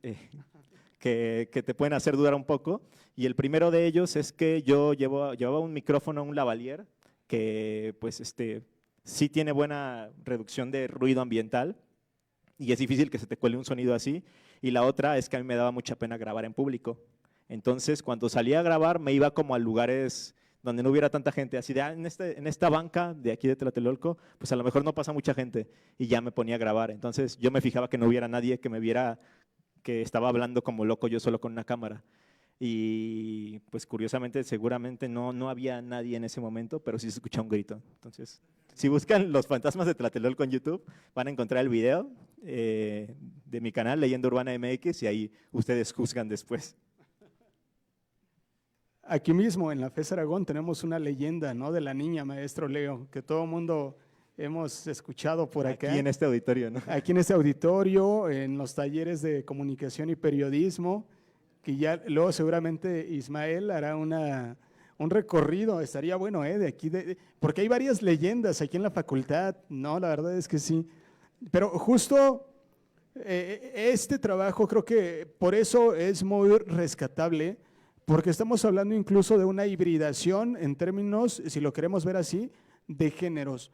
que te pueden hacer dudar un poco, y el primero de ellos es que yo llevaba un micrófono, un lavalier, que pues sí tiene buena reducción de ruido ambiental, y es difícil que se te cuele un sonido así, y la otra es que a mí me daba mucha pena grabar en público. Entonces cuando salía a grabar me iba como a lugares donde no hubiera tanta gente, así de, en esta banca de aquí de Tlatelolco, pues a lo mejor no pasa mucha gente, y ya me ponía a grabar. Entonces yo me fijaba que no hubiera nadie que me viera que estaba hablando como loco yo solo con una cámara. Y pues curiosamente seguramente no había nadie en ese momento, pero sí se escuchaba un grito. Entonces, si buscan Los Fantasmas de Tlatelolco en YouTube, van a encontrar el video de mi canal, Leyenda Urbana MX, y ahí ustedes juzgan después. Aquí mismo en la FES Aragón tenemos una leyenda, ¿no?, de la niña, maestro Leo, que todo el mundo hemos escuchado por acá. Aquí en este auditorio, ¿no? Aquí en este auditorio, en los talleres de comunicación y periodismo, que ya luego seguramente Ismael hará un recorrido, estaría bueno, de aquí, porque hay varias leyendas aquí en la facultad, ¿no? La verdad es que sí. Pero justo este trabajo creo que por eso es muy rescatable, porque estamos hablando incluso de una hibridación en términos, si lo queremos ver así, de géneros.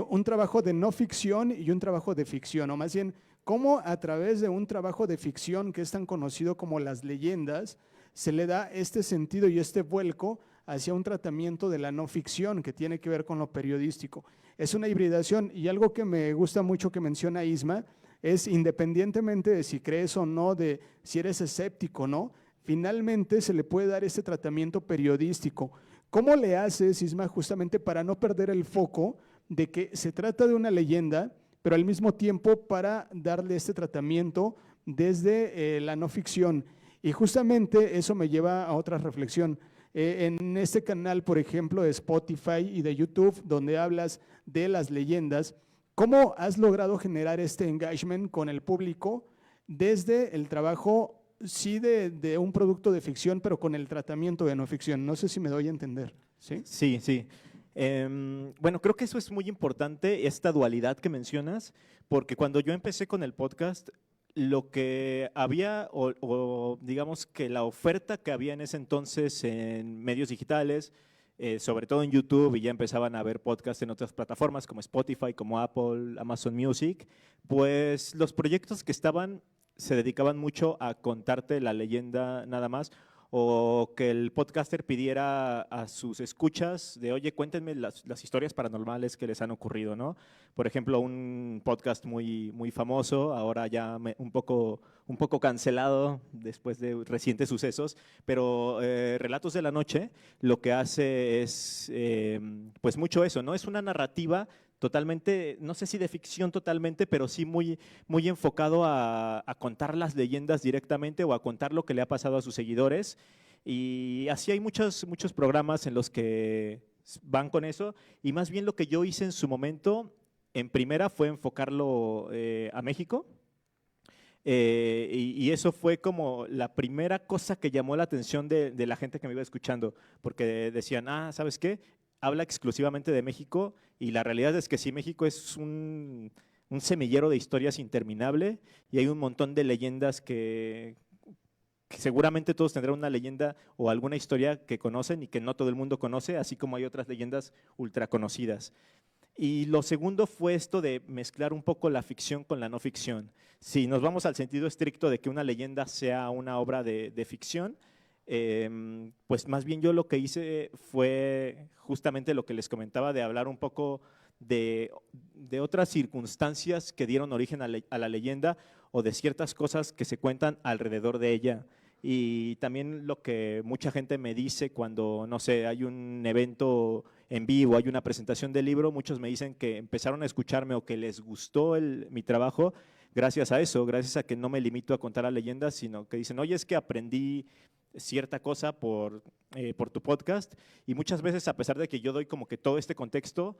Un trabajo de no ficción y un trabajo de ficción, o más bien, cómo a través de un trabajo de ficción que es tan conocido como las leyendas, se le da este sentido y este vuelco hacia un tratamiento de la no ficción que tiene que ver con lo periodístico. Es una hibridación, y algo que me gusta mucho que menciona Isma es, independientemente de si crees o no, de si eres escéptico o no, finalmente se le puede dar este tratamiento periodístico. ¿Cómo le haces, Isma, justamente para no perder el foco de que se trata de una leyenda, pero al mismo tiempo para darle este tratamiento desde la no ficción? Y justamente eso me lleva a otra reflexión. En este canal, por ejemplo, de Spotify y de YouTube, donde hablas de las leyendas, ¿cómo has logrado generar este engagement con el público desde el trabajo, sí, de un producto de ficción, pero con el tratamiento de no ficción? No sé si me doy a entender. ¿Sí? Sí, sí. Bueno, creo que eso es muy importante, esta dualidad que mencionas, porque cuando yo empecé con el podcast, lo que había, o digamos que la oferta que había en ese entonces en medios digitales, sobre todo en YouTube, y ya empezaban a ver podcasts en otras plataformas como Spotify, como Apple, Amazon Music, pues los proyectos que estaban se dedicaban mucho a contarte la leyenda nada más, o que el podcaster pidiera a sus escuchas de, oye, cuéntenme las historias paranormales que les han ocurrido, ¿no? Por ejemplo, un podcast muy famoso, ahora ya un poco cancelado después de recientes sucesos, pero Relatos de la Noche lo que hace es, pues mucho eso, ¿no? Es una narrativa totalmente, no sé si de ficción totalmente, pero sí muy enfocado a contar las leyendas directamente o a contar lo que le ha pasado a sus seguidores. Y así hay muchos programas en los que van con eso. Y más bien lo que yo hice en su momento, en primera, fue enfocarlo a México. Y eso fue como la primera cosa que llamó la atención de la gente que me iba escuchando, porque decían, ¿sabes qué? Habla exclusivamente de México, y la realidad es que sí, México es un semillero de historias interminable, y hay un montón de leyendas que seguramente todos tendrán una leyenda o alguna historia que conocen y que no todo el mundo conoce, así como hay otras leyendas ultra conocidas. Y lo segundo fue esto de mezclar un poco la ficción con la no ficción. Si nos vamos al sentido estricto de que una leyenda sea una obra de ficción, pues más bien yo lo que hice fue justamente lo que les comentaba, de hablar un poco de otras circunstancias que dieron origen a la leyenda, o de ciertas cosas que se cuentan alrededor de ella. Y también lo que mucha gente me dice cuando, no sé, hay un evento en vivo, hay una presentación del libro, muchos me dicen que empezaron a escucharme o que les gustó mi trabajo gracias a eso, gracias a que no me limito a contar las leyendas, sino que dicen, oye, es que aprendí cierta cosa por tu podcast. Y muchas veces, a pesar de que yo doy como que todo este contexto,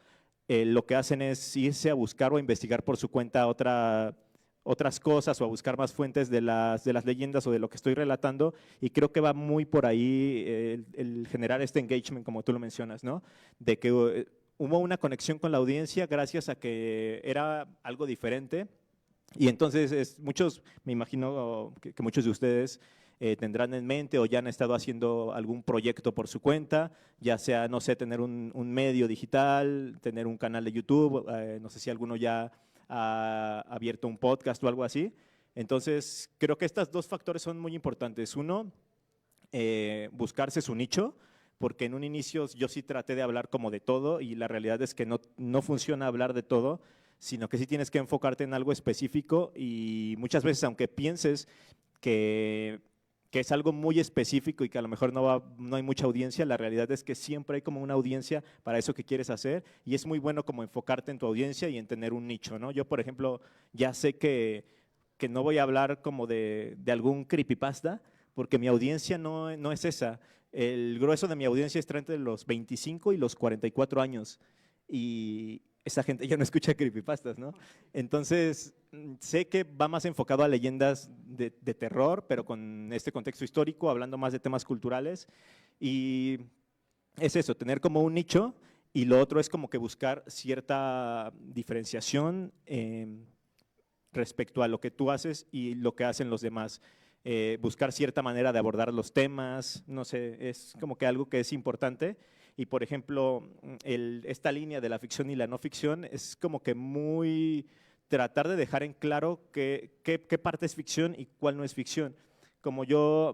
lo que hacen es irse a buscar o a investigar por su cuenta otras cosas, o a buscar más fuentes de las leyendas o de lo que estoy relatando, y creo que va muy por ahí el generar este engagement, como tú lo mencionas, ¿no? De que hubo una conexión con la audiencia gracias a que era algo diferente. Y entonces muchos, me imagino que muchos de ustedes tendrán en mente o ya han estado haciendo algún proyecto por su cuenta, ya sea, no sé, tener un medio digital, tener un canal de YouTube, no sé si alguno ya ha abierto un podcast o algo así. Entonces, creo que estos dos factores son muy importantes. Uno, buscarse su nicho, porque en un inicio yo sí traté de hablar como de todo, y la realidad es que no funciona hablar de todo, sino que sí tienes que enfocarte en algo específico, y muchas veces, aunque pienses que es algo muy específico y que a lo mejor no hay mucha audiencia, la realidad es que siempre hay como una audiencia para eso que quieres hacer, y es muy bueno como enfocarte en tu audiencia y en tener un nicho, ¿no? Yo, por ejemplo, ya sé que no voy a hablar como de algún creepypasta, porque mi audiencia no es esa. El grueso de mi audiencia está entre los 25 y los 44 años, y esa gente ya no escucha creepypastas, ¿no? Entonces, sé que va más enfocado a leyendas de terror, pero con este contexto histórico, hablando más de temas culturales. Y es eso, tener como un nicho, y lo otro es como que buscar cierta diferenciación respecto a lo que tú haces y lo que hacen los demás. Buscar cierta manera de abordar los temas, no sé, es como que algo que es importante. Y, por ejemplo, esta línea de la ficción y la no ficción es como que muy tratar de dejar en claro qué parte es ficción y cuál no es ficción. Como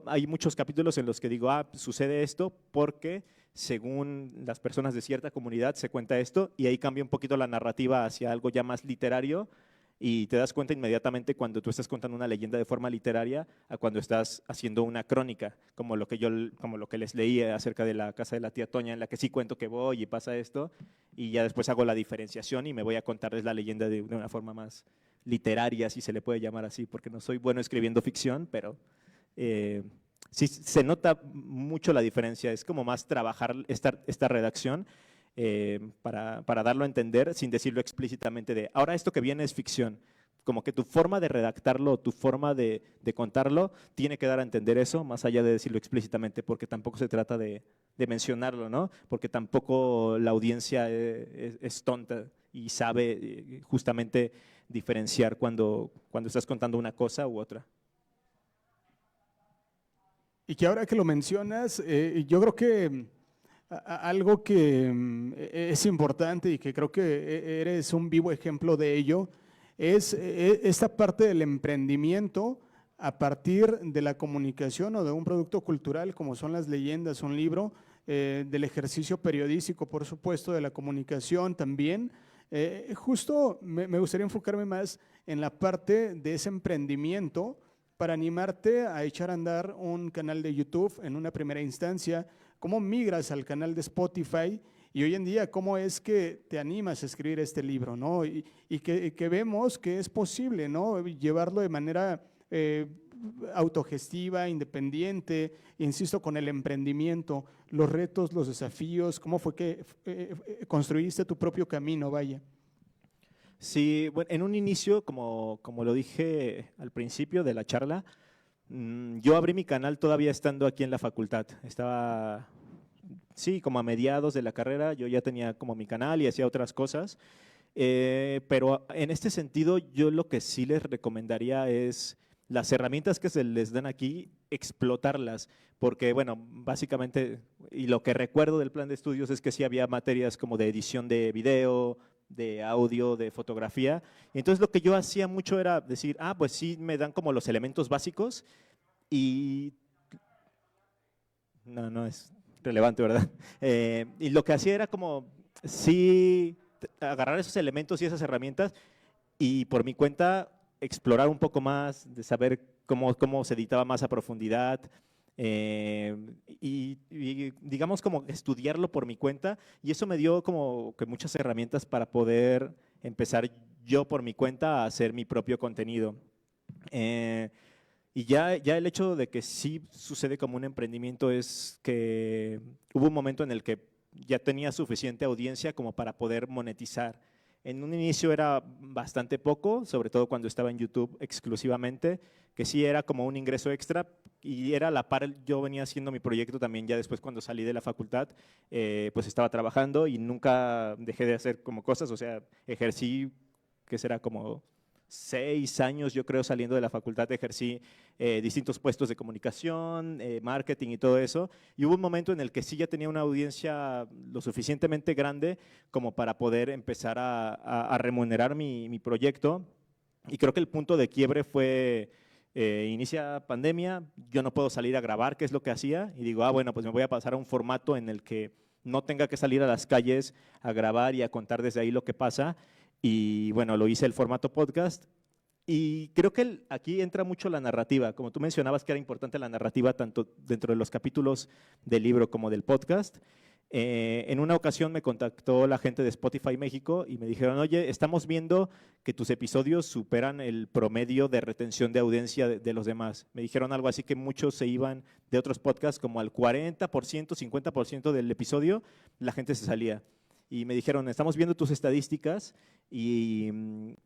hay muchos capítulos en los que digo, sucede esto porque según las personas de cierta comunidad se cuenta esto, y ahí cambia un poquito la narrativa hacia algo ya más literario. Y te das cuenta inmediatamente cuando tú estás contando una leyenda de forma literaria a cuando estás haciendo una crónica, como lo que les leí acerca de la casa de la tía Toña, en la que sí cuento que voy y pasa esto, y ya después hago la diferenciación y me voy a contarles la leyenda de una forma más literaria, si se le puede llamar así, porque no soy bueno escribiendo ficción, pero sí se nota mucho la diferencia. Es como más trabajar esta redacción para darlo a entender sin decirlo explícitamente de, ahora esto que viene es ficción. Como que tu forma de redactarlo, tu forma de contarlo, tiene que dar a entender eso, más allá de decirlo explícitamente, porque tampoco se trata de mencionarlo, ¿no? Porque tampoco la audiencia es tonta y sabe justamente diferenciar cuando estás contando una cosa u otra. Y que ahora que lo mencionas, yo creo que algo que es importante y que creo que eres un vivo ejemplo de ello, es esta parte del emprendimiento a partir de la comunicación o de un producto cultural como son las leyendas, un libro, del ejercicio periodístico, por supuesto, de la comunicación también. Justo me gustaría enfocarme más en la parte de ese emprendimiento para animarte a echar a andar un canal de YouTube en una primera instancia, cómo migras al canal de Spotify y hoy en día cómo es que te animas a escribir este libro, ¿no? Y que vemos que es posible, ¿no? Llevarlo de manera autogestiva, independiente, insisto, con el emprendimiento, los retos, los desafíos, cómo fue que construiste tu propio camino, vaya. Sí, bueno, en un inicio, como lo dije al principio de la charla, yo abrí mi canal todavía estando aquí en la facultad. Estaba, sí, como a mediados de la carrera, yo ya tenía como mi canal y hacía otras cosas. Pero en este sentido, yo lo que sí les recomendaría es las herramientas que se les dan aquí, explotarlas. Porque, bueno, básicamente, y lo que recuerdo del plan de estudios es que sí había materias como de edición de video, de audio, de fotografía. Y entonces lo que yo hacía mucho era decir, pues sí, me dan como los elementos básicos y no es relevante, ¿verdad? Y lo que hacía era como, sí, agarrar esos elementos y esas herramientas y por mi cuenta explorar un poco más, de saber cómo se editaba más a profundidad, y digamos como estudiarlo por mi cuenta, y eso me dio como que muchas herramientas para poder empezar yo por mi cuenta a hacer mi propio contenido. Y ya el hecho de que sí sucede como un emprendimiento es que hubo un momento en el que ya tenía suficiente audiencia como para poder monetizar. En un inicio era bastante poco, sobre todo cuando estaba en YouTube exclusivamente, que sí era como un ingreso extra y era a la par, yo venía haciendo mi proyecto también ya después cuando salí de la facultad, pues estaba trabajando y nunca dejé de hacer como cosas, o sea, ejercí, que será como 6 años, yo creo, saliendo de la facultad, ejercí distintos puestos de comunicación, marketing y todo eso. Y hubo un momento en el que sí ya tenía una audiencia lo suficientemente grande como para poder empezar a remunerar mi proyecto. Y creo que el punto de quiebre fue, inicia pandemia, yo no puedo salir a grabar, que es lo que hacía, y digo, bueno, pues me voy a pasar a un formato en el que no tenga que salir a las calles a grabar y a contar desde ahí lo que pasa. Y bueno, lo hice el formato podcast y creo que aquí entra mucho la narrativa. Como tú mencionabas que era importante la narrativa tanto dentro de los capítulos del libro como del podcast. En una ocasión me contactó la gente de Spotify México y me dijeron, oye, estamos viendo que tus episodios superan el promedio de retención de audiencia de los demás. Me dijeron algo así que muchos se iban de otros podcasts como al 40%, 50% del episodio, la gente se salía. Y me dijeron, estamos viendo tus estadísticas y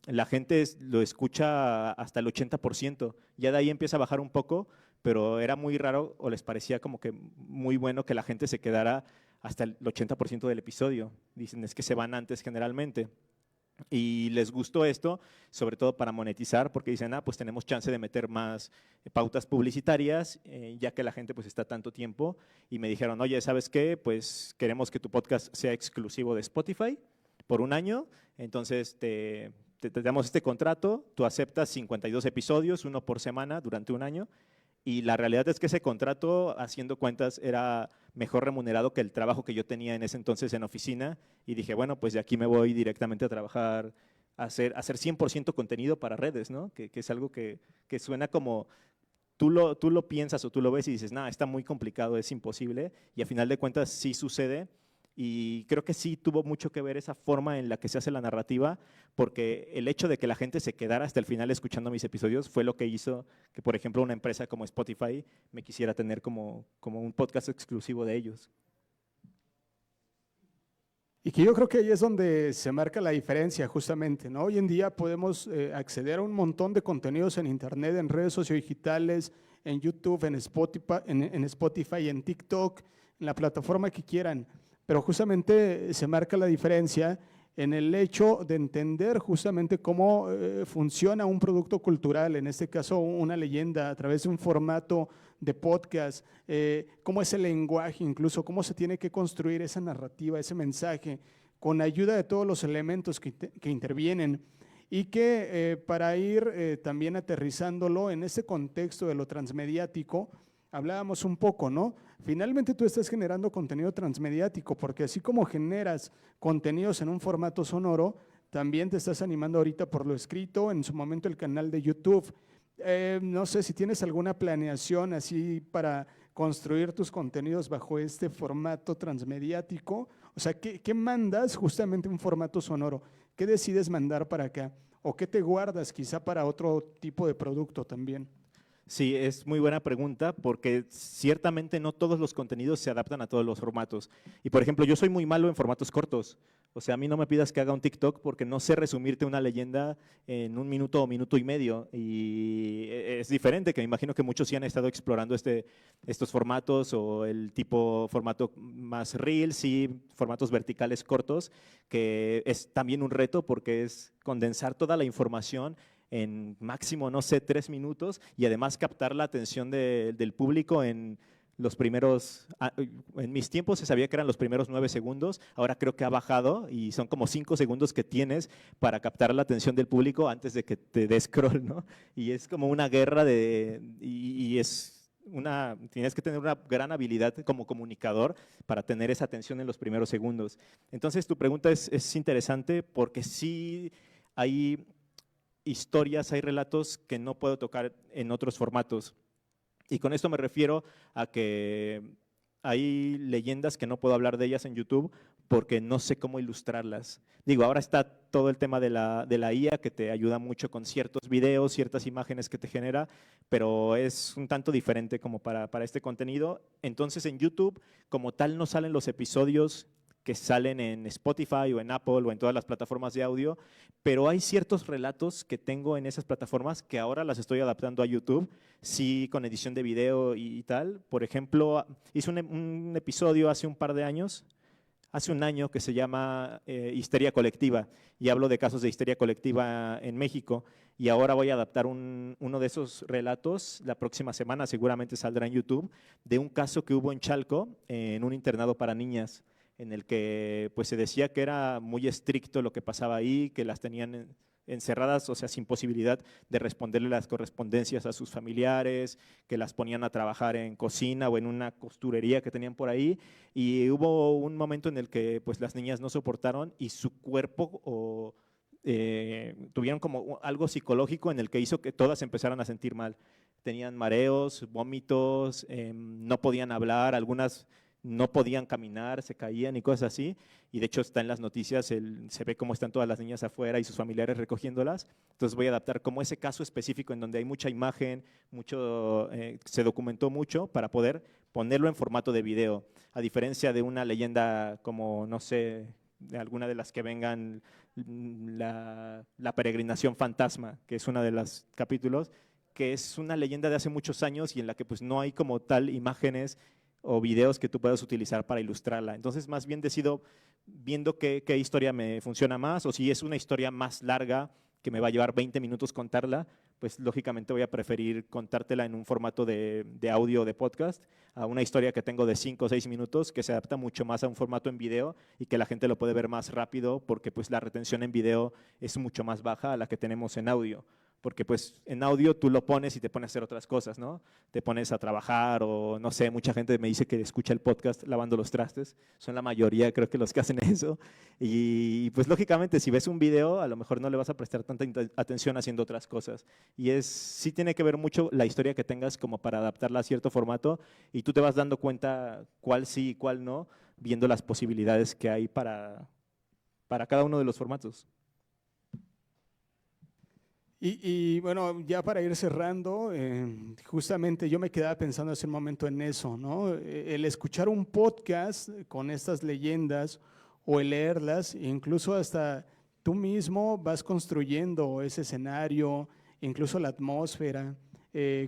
la gente lo escucha hasta el 80%. Ya de ahí empieza a bajar un poco, pero era muy raro o les parecía como que muy bueno que la gente se quedara hasta el 80% del episodio. Dicen, es que se van antes generalmente. Y les gustó esto, sobre todo para monetizar, porque dicen, pues tenemos chance de meter más pautas publicitarias, ya que la gente pues está tanto tiempo. Y me dijeron, oye, ¿sabes qué? Pues queremos que tu podcast sea exclusivo de Spotify por un año, entonces te damos este contrato, tú aceptas 52 episodios, 1 por semana durante un año. Y la realidad es que ese contrato, haciendo cuentas, era mejor remunerado que el trabajo que yo tenía en ese entonces en oficina. Y dije, bueno, pues de aquí me voy directamente a trabajar hacer 100% contenido para redes, ¿no? Que es algo que suena como, tú lo piensas o tú lo ves y dices, está muy complicado, es imposible, y a final de cuentas sí sucede. Y creo que sí tuvo mucho que ver esa forma en la que se hace la narrativa, porque el hecho de que la gente se quedara hasta el final escuchando mis episodios fue lo que hizo que, por ejemplo, una empresa como Spotify me quisiera tener como un podcast exclusivo de ellos. Y que yo creo que ahí es donde se marca la diferencia justamente, ¿no? Hoy en día podemos acceder a un montón de contenidos en Internet, en redes sociodigitales, en YouTube, en Spotify, en TikTok, en la plataforma que quieran. Pero justamente se marca la diferencia en el hecho de entender justamente cómo funciona un producto cultural, en este caso una leyenda, a través de un formato de podcast, cómo es el lenguaje, incluso cómo se tiene que construir esa narrativa, ese mensaje, con ayuda de todos los elementos que intervienen. Y que para ir también aterrizándolo en ese contexto de lo transmediático, hablábamos un poco, ¿no? Finalmente tú estás generando contenido transmediático, porque así como generas contenidos en un formato sonoro, también te estás animando ahorita por lo escrito, en su momento el canal de YouTube. No sé si tienes alguna planeación así para construir tus contenidos bajo este formato transmediático. O sea, ¿qué mandas justamente un formato sonoro? ¿Qué decides mandar para acá? ¿O qué te guardas quizá para otro tipo de producto también? Sí, es muy buena pregunta porque ciertamente no todos los contenidos se adaptan a todos los formatos. Y por ejemplo, yo soy muy malo en formatos cortos. O sea, a mí no me pidas que haga un TikTok porque no sé resumirte una leyenda en 1 minuto o minuto y medio. Y es diferente, que me imagino que muchos sí han estado explorando estos formatos o el tipo formato más reels y formatos verticales cortos, que es también un reto porque es condensar toda la información en máximo, no sé, 3 minutos y además captar la atención del público en los primeros, en mis tiempos se sabía que eran los primeros 9 segundos, ahora creo que ha bajado y son como 5 segundos que tienes para captar la atención del público antes de que te dé scroll, ¿no? Y es como una guerra y es tienes que tener una gran habilidad como comunicador para tener esa atención en los primeros segundos. Entonces tu pregunta es interesante porque sí hay historias, hay relatos que no puedo tocar en otros formatos. Y con esto me refiero a que hay leyendas que no puedo hablar de ellas en YouTube porque no sé cómo ilustrarlas. Digo, ahora está todo el tema de la IA que te ayuda mucho con ciertos videos, ciertas imágenes que te genera, pero es un tanto diferente como para este contenido. Entonces en YouTube, como tal, no salen los episodios que salen en Spotify o en Apple o en todas las plataformas de audio, pero hay ciertos relatos que tengo en esas plataformas que ahora las estoy adaptando a YouTube, sí, con edición de video y tal. Por ejemplo, hice un episodio hace un par de años, hace un año, que se llama Histeria Colectiva, y hablo de casos de histeria colectiva en México, y ahora voy a adaptar uno de esos relatos, la próxima semana seguramente saldrá en YouTube, de un caso que hubo en Chalco, en un internado para niñas, en el que pues se decía que era muy estricto lo que pasaba ahí, que las tenían encerradas, o sea, sin posibilidad de responderle las correspondencias a sus familiares, que las ponían a trabajar en cocina o en una costurería que tenían por ahí, y hubo un momento en el que pues las niñas no soportaron y su cuerpo tuvieron como algo psicológico en el que hizo que todas empezaran a sentir mal. Tenían mareos, vómitos, no podían hablar, algunas no podían caminar, se caían y cosas así, y de hecho está en las noticias, se ve cómo están todas las niñas afuera y sus familiares recogiéndolas. Entonces voy a adaptar como ese caso específico en donde hay mucha imagen, se documentó mucho para poder ponerlo en formato de video, a diferencia de una leyenda como, no sé, de alguna de las que vengan, la peregrinación fantasma, que es uno de los capítulos, que es una leyenda de hace muchos años y en la que pues no hay como tal imágenes o videos que tú puedas utilizar para ilustrarla. Entonces, más bien decido viendo qué historia me funciona más, o si es una historia más larga que me va a llevar 20 minutos contarla, pues lógicamente voy a preferir contártela en un formato de audio o de podcast, a una historia que tengo de 5 o 6 minutos, que se adapta mucho más a un formato en video y que la gente lo puede ver más rápido, porque pues la retención en video es mucho más baja a la que tenemos en audio. porque pues en audio tú lo pones y te pones a hacer otras cosas, ¿no? Te pones a trabajar o no sé, mucha gente me dice que escucha el podcast lavando los trastes, son la mayoría creo que los que hacen eso, y pues lógicamente si ves un video a lo mejor no le vas a prestar tanta atención haciendo otras cosas, y sí tiene que ver mucho la historia que tengas como para adaptarla a cierto formato, y tú te vas dando cuenta cuál sí y cuál no, viendo las posibilidades que hay para cada uno de los formatos. Y bueno, ya para ir cerrando, justamente yo me quedaba pensando hace un momento en eso, ¿no? El escuchar un podcast con estas leyendas o el leerlas, incluso hasta tú mismo vas construyendo ese escenario, incluso la atmósfera,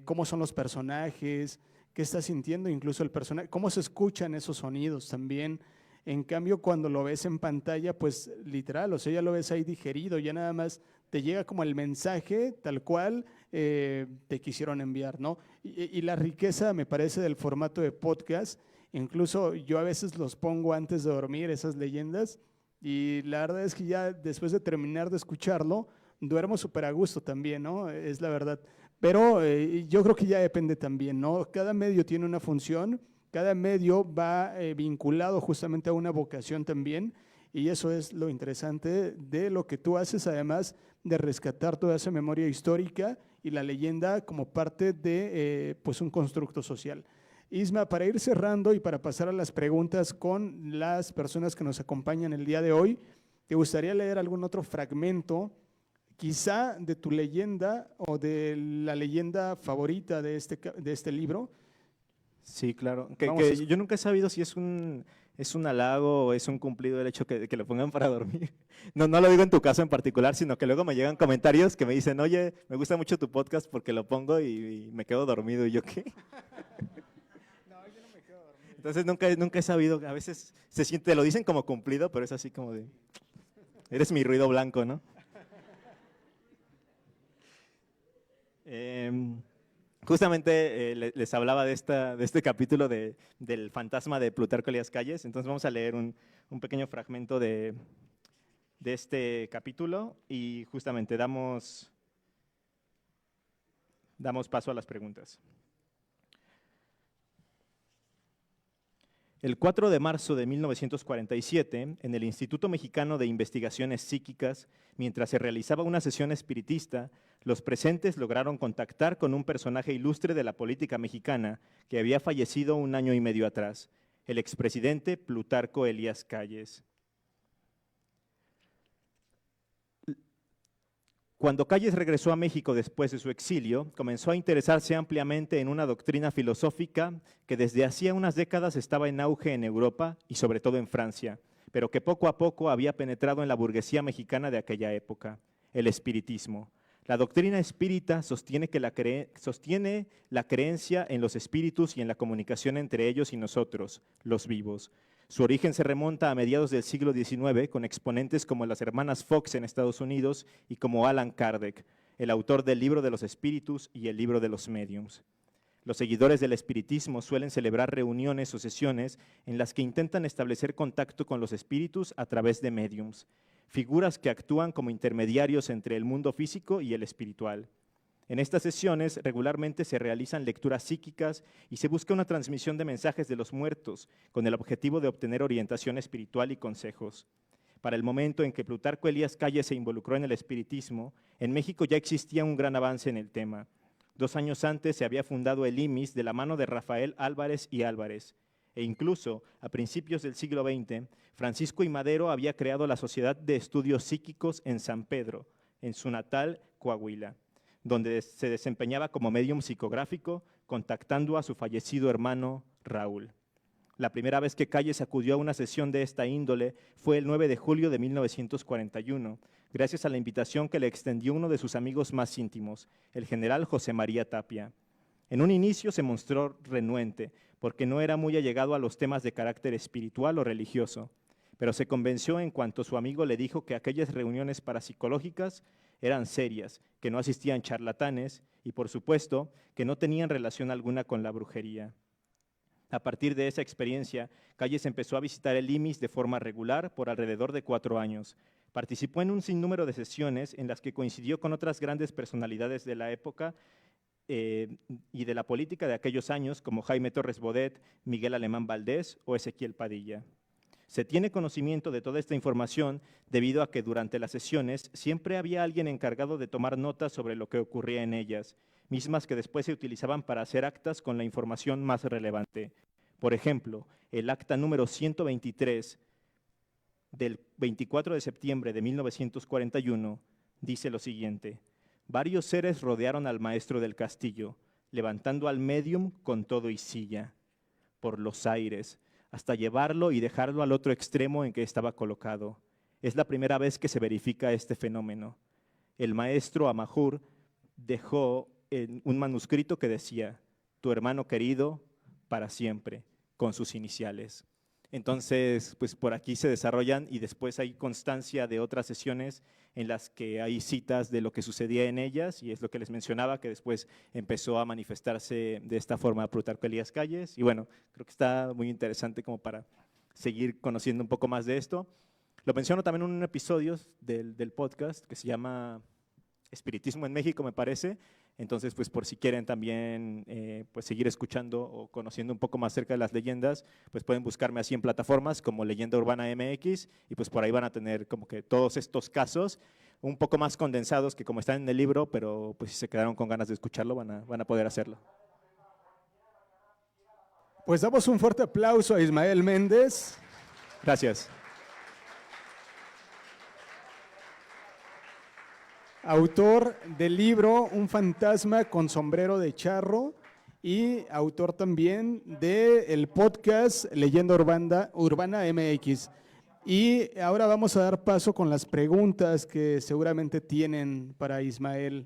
cómo son los personajes, qué está sintiendo incluso el personaje, cómo se escuchan esos sonidos también. En cambio, cuando lo ves en pantalla, pues literal, o sea, ya lo ves ahí digerido, ya nada más te llega como el mensaje tal cual te quisieron enviar, ¿no? Y la riqueza, me parece, del formato de podcast, incluso yo a veces los pongo antes de dormir, esas leyendas, y la verdad es que ya después de terminar de escucharlo, duermo súper a gusto también, ¿no? Es la verdad. Pero yo creo que ya depende también, ¿no? Cada medio tiene una función, cada medio va vinculado justamente a una vocación también, y eso es lo interesante de lo que tú haces, además de rescatar toda esa memoria histórica y la leyenda como parte de pues un constructo social. Isma, para ir cerrando y para pasar a las preguntas con las personas que nos acompañan el día de hoy, ¿te gustaría leer algún otro fragmento, quizá de tu leyenda o de la leyenda favorita de este libro? Sí, claro. Que yo nunca he sabido si es un halago o es un cumplido el hecho que lo pongan para dormir. No, no lo digo en tu caso en particular, sino que luego me llegan comentarios que me dicen, oye, me gusta mucho tu podcast porque lo pongo y me quedo dormido. ¿Y yo qué? No, yo no me quedo dormido. Entonces nunca he sabido, a veces se siente, lo dicen como cumplido, pero es así como de, eres mi ruido blanco, ¿no? Justamente les hablaba de este capítulo del fantasma de Plutarco Elías Calles, entonces vamos a leer un pequeño fragmento de este capítulo y justamente damos paso a las preguntas. El 4 de marzo de 1947, en el Instituto Mexicano de Investigaciones Psíquicas, mientras se realizaba una sesión espiritista, los presentes lograron contactar con un personaje ilustre de la política mexicana que había fallecido un año y medio atrás, el expresidente Plutarco Elías Calles. Cuando Calles regresó a México después de su exilio, comenzó a interesarse ampliamente en una doctrina filosófica que desde hacía unas décadas estaba en auge en Europa y sobre todo en Francia, pero que poco a poco había penetrado en la burguesía mexicana de aquella época, el espiritismo. La doctrina espírita sostiene la creencia en los espíritus y en la comunicación entre ellos y nosotros, los vivos. Su origen se remonta a mediados del siglo XIX con exponentes como las hermanas Fox en Estados Unidos y como Allan Kardec, el autor del Libro de los Espíritus y el Libro de los Médiums. Los seguidores del espiritismo suelen celebrar reuniones o sesiones en las que intentan establecer contacto con los espíritus a través de médiums, figuras que actúan como intermediarios entre el mundo físico y el espiritual. En estas sesiones regularmente se realizan lecturas psíquicas y se busca una transmisión de mensajes de los muertos con el objetivo de obtener orientación espiritual y consejos. Para el momento en que Plutarco Elías Calles se involucró en el espiritismo, en México ya existía un gran avance en el tema. 2 años antes se había fundado el IMIS de la mano de Rafael Álvarez y Álvarez, e incluso a principios del siglo XX, Francisco I. Madero había creado la Sociedad de Estudios Psíquicos en San Pedro, en su natal Coahuila, donde se desempeñaba como médium psicográfico, contactando a su fallecido hermano Raúl. La primera vez que Calles acudió a una sesión de esta índole fue el 9 de julio de 1941, gracias a la invitación que le extendió uno de sus amigos más íntimos, el general José María Tapia. En un inicio se mostró renuente, porque no era muy allegado a los temas de carácter espiritual o religioso, pero se convenció en cuanto su amigo le dijo que aquellas reuniones parapsicológicas eran serias, que no asistían charlatanes y, por supuesto, que no tenían relación alguna con la brujería. A partir de esa experiencia, Calles empezó a visitar el IMIS de forma regular por alrededor de 4 años, Participó en un sinnúmero de sesiones en las que coincidió con otras grandes personalidades de la época y de la política de aquellos años, como Jaime Torres Bodet, Miguel Alemán Valdés o Ezequiel Padilla. Se tiene conocimiento de toda esta información debido a que durante las sesiones siempre había alguien encargado de tomar notas sobre lo que ocurría en ellas, mismas que después se utilizaban para hacer actas con la información más relevante. Por ejemplo, el acta número 123 del 24 de septiembre de 1941 dice lo siguiente: varios seres rodearon al maestro del castillo, levantando al médium con todo y silla por los aires, hasta llevarlo y dejarlo al otro extremo en que estaba colocado. Es la primera vez que se verifica este fenómeno. El maestro Amahur dejó un manuscrito que decía: tu hermano querido para siempre, con sus iniciales. Entonces, pues por aquí se desarrollan y después hay constancia de otras sesiones en las que hay citas de lo que sucedía en ellas, y es lo que les mencionaba, que después empezó a manifestarse de esta forma Plutarco Elías Calles. Y bueno, creo que está muy interesante como para seguir conociendo un poco más de esto. Lo menciono también en un episodio del podcast que se llama Espiritismo en México, me parece. Entonces, pues por si quieren también pues seguir escuchando o conociendo un poco más acerca de las leyendas, pues pueden buscarme así en plataformas como Leyenda Urbana MX, y pues por ahí van a tener como que todos estos casos un poco más condensados que como están en el libro, pero pues si se quedaron con ganas de escucharlo van a poder hacerlo. Pues damos un fuerte aplauso a Ismael Méndez. Gracias. Autor del libro Un fantasma con sombrero de charro y autor también del podcast Leyenda Urbana MX. Y ahora vamos a dar paso con las preguntas que seguramente tienen para Ismael.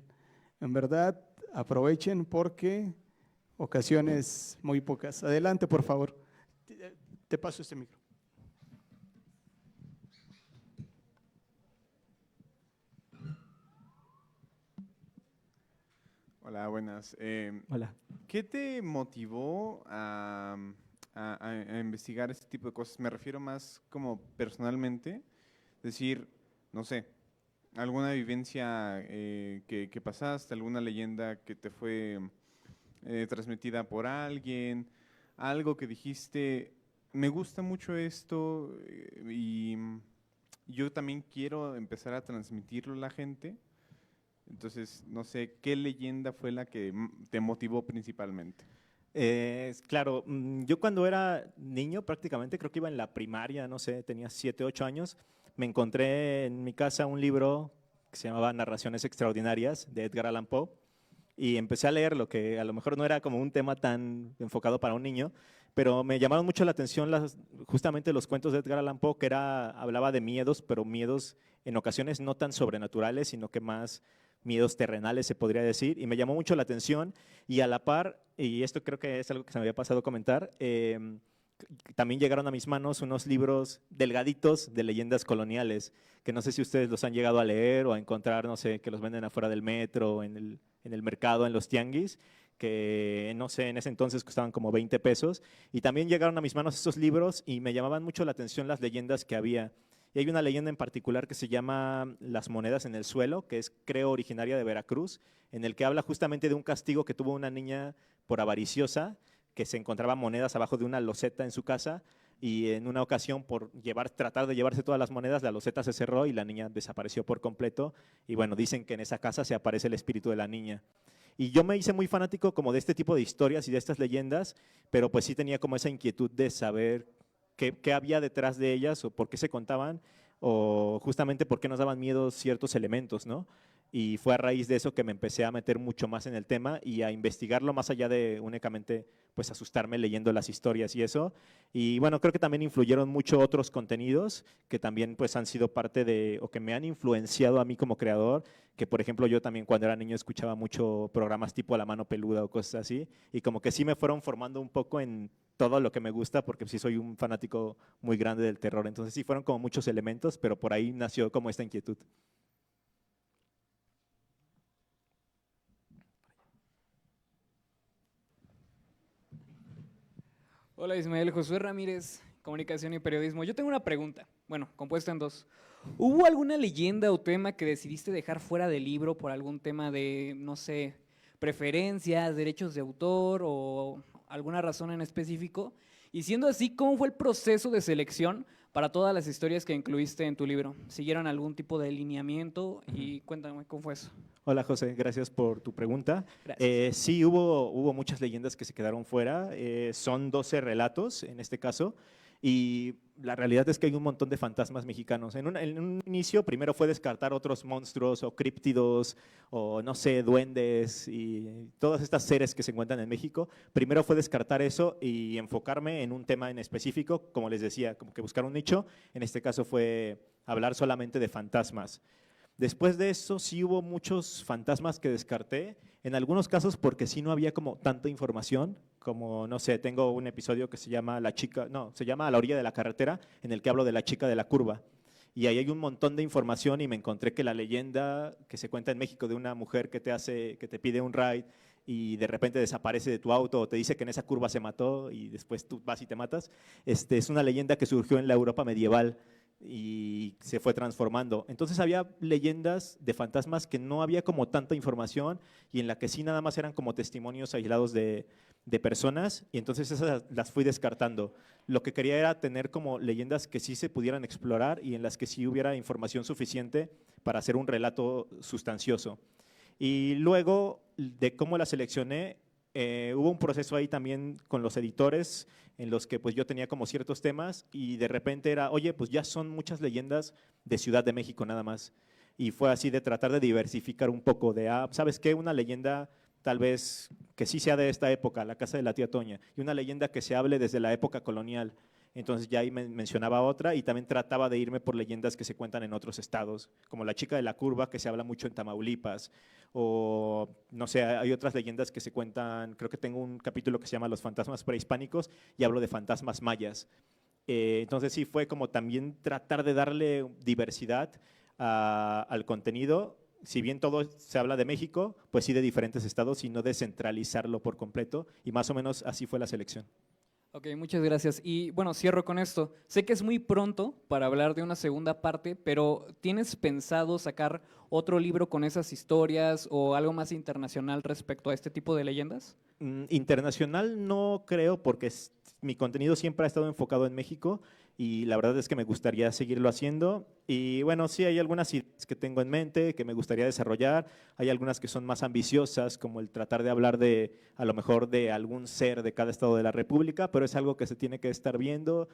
En verdad, aprovechen porque ocasiones muy pocas. Adelante, por favor. Te paso este micro. Hola, buenas. Hola. ¿Qué te motivó a investigar este tipo de cosas? Me refiero más como personalmente, decir, no sé, alguna vivencia que pasaste, alguna leyenda que te fue transmitida por alguien, algo que dijiste, me gusta mucho esto y yo también quiero empezar a transmitirlo a la gente. Entonces, no sé, ¿qué leyenda fue la que te motivó principalmente? Claro, yo cuando era niño, prácticamente creo que iba en la primaria, no sé, tenía 7, 8 años, me encontré en mi casa un libro que se llamaba Narraciones Extraordinarias de Edgar Allan Poe, y empecé a leer lo que a lo mejor no era como un tema tan enfocado para un niño, pero me llamaron mucho la atención justamente los cuentos de Edgar Allan Poe, que hablaba de miedos, pero miedos en ocasiones no tan sobrenaturales, sino que más miedos terrenales, se podría decir, y me llamó mucho la atención. Y a la par, y esto creo que es algo que se me había pasado a comentar, también llegaron a mis manos unos libros delgaditos de leyendas coloniales, que no sé si ustedes los han llegado a leer o a encontrar, no sé, que los venden afuera del metro, en el mercado, en los tianguis, que no sé, en ese entonces costaban como 20 pesos. Y también llegaron a mis manos esos libros y me llamaban mucho la atención las leyendas que había. Y hay una leyenda en particular que se llama Las monedas en el suelo, que es, creo, originaria de Veracruz, en el que habla justamente de un castigo que tuvo una niña por avariciosa, que se encontraba monedas abajo de una loseta en su casa, y en una ocasión por tratar de llevarse todas las monedas, la loseta se cerró y la niña desapareció por completo. Y bueno, dicen que en esa casa se aparece el espíritu de la niña. Y yo me hice muy fanático como de este tipo de historias y de estas leyendas, pero pues sí tenía como esa inquietud de saber qué había detrás de ellas, o por qué se contaban, o justamente por qué nos daban miedo ciertos elementos, ¿no? Y fue a raíz de eso que me empecé a meter mucho más en el tema y a investigarlo más allá de únicamente pues asustarme leyendo las historias y eso. Y bueno, creo que también influyeron mucho otros contenidos que también pues han sido parte de, o que me han influenciado a mí como creador, que por ejemplo yo también cuando era niño escuchaba mucho programas tipo La Mano Peluda o cosas así, y como que sí me fueron formando un poco en todo lo que me gusta, porque sí soy un fanático muy grande del terror. Entonces sí fueron como muchos elementos, pero por ahí nació como esta inquietud. Hola Ismael, Josué Ramírez, Comunicación y Periodismo. Yo tengo una pregunta, bueno, compuesta en dos. ¿Hubo alguna leyenda o tema que decidiste dejar fuera del libro por algún tema de, no sé, preferencias, derechos de autor o alguna razón en específico? Y siendo así, ¿cómo fue el proceso de selección para todas las historias que incluiste en tu libro? ¿Siguieron algún tipo de lineamiento? Y cuéntame, ¿cómo fue eso? Hola José, gracias por tu pregunta. Gracias. Sí, hubo muchas leyendas que se quedaron fuera, son 12 relatos en este caso, y la realidad es que hay un montón de fantasmas mexicanos. En un inicio primero fue descartar otros monstruos o críptidos o no sé, duendes y todas estas seres que se encuentran en México. Primero fue descartar eso y enfocarme en un tema en específico, como les decía, como que buscar un nicho. En este caso fue hablar solamente de fantasmas. Después de eso sí hubo muchos fantasmas que descarté, en algunos casos porque sí no había como tanta información, como no sé, tengo un episodio que se llama se llama A la orilla de la carretera, en el que hablo de la chica de la curva. Y ahí hay un montón de información y me encontré que la leyenda que se cuenta en México de una mujer que te pide un ride y de repente desaparece de tu auto o te dice que en esa curva se mató y después tú vas y te matas, es una leyenda que surgió en la Europa medieval y se fue transformando. Entonces había leyendas de fantasmas que no había como tanta información y en la que sí nada más eran como testimonios aislados de personas, y entonces esas las fui descartando. Lo que quería era tener como leyendas que sí se pudieran explorar y en las que sí hubiera información suficiente para hacer un relato sustancioso. Y luego de cómo la seleccioné, hubo un proceso ahí también con los editores en los que pues yo tenía como ciertos temas y de repente era, oye, pues ya son muchas leyendas de Ciudad de México nada más. Y fue así de tratar de diversificar un poco, ¿sabes qué? Una leyenda tal vez que sí sea de esta época, la casa de la tía Toña, y una leyenda que se hable desde la época colonial. Entonces ya ahí mencionaba otra y también trataba de irme por leyendas que se cuentan en otros estados, como la chica de la curva que se habla mucho en Tamaulipas, o no sé, hay otras leyendas que se cuentan, creo que tengo un capítulo que se llama Los fantasmas prehispánicos y hablo de fantasmas mayas. Entonces sí fue como también tratar de darle diversidad al contenido. Si bien todo se habla de México, pues sí de diferentes estados y no descentralizarlo por completo, y más o menos así fue la selección. Ok, muchas gracias. Y bueno, cierro con esto. Sé que es muy pronto para hablar de una segunda parte, pero ¿tienes pensado sacar otro libro con esas historias o algo más internacional respecto a este tipo de leyendas? Internacional no creo, porque mi contenido siempre ha estado enfocado en México y la verdad es que me gustaría seguirlo haciendo. Y bueno, sí hay algunas ideas que tengo en mente que me gustaría desarrollar. Hay algunas que son más ambiciosas, como el tratar de hablar a lo mejor de algún ser de cada estado de la República, pero es algo que se tiene que estar viendo.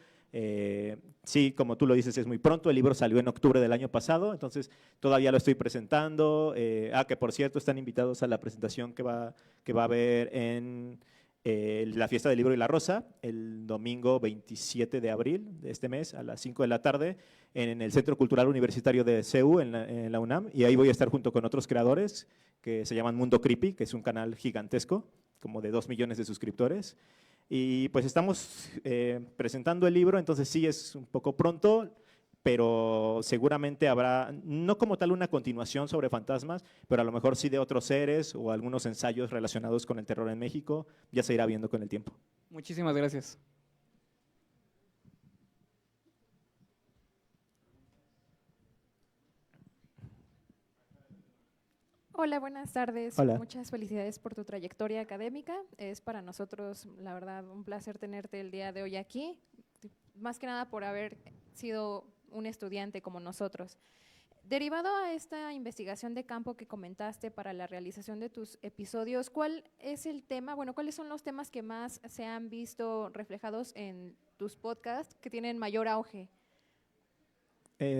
Sí, como tú lo dices, es muy pronto. El libro salió en octubre del año pasado, entonces todavía lo estoy presentando. Que por cierto están invitados a la presentación que va a haber en la Fiesta del Libro y la Rosa, el domingo 27 de abril de este mes a las 5 de la tarde en el Centro Cultural Universitario de CEU, en la UNAM, y ahí voy a estar junto con otros creadores que se llaman Mundo Creepy, que es un canal gigantesco, como de 2 millones de suscriptores. Y pues estamos presentando el libro, entonces sí es un poco pronto, pero seguramente habrá, no como tal una continuación sobre fantasmas, pero a lo mejor sí de otros seres o algunos ensayos relacionados con el terror en México, ya se irá viendo con el tiempo. Muchísimas gracias. Hola, buenas tardes. Hola. Muchas felicidades por tu trayectoria académica. Es para nosotros, la verdad, un placer tenerte el día de hoy aquí, más que nada por haber sido un estudiante como nosotros. Derivado a esta investigación de campo que comentaste para la realización de tus episodios, ¿cuál es el tema? Bueno, ¿cuáles son los temas que más se han visto reflejados en tus podcasts que tienen mayor auge?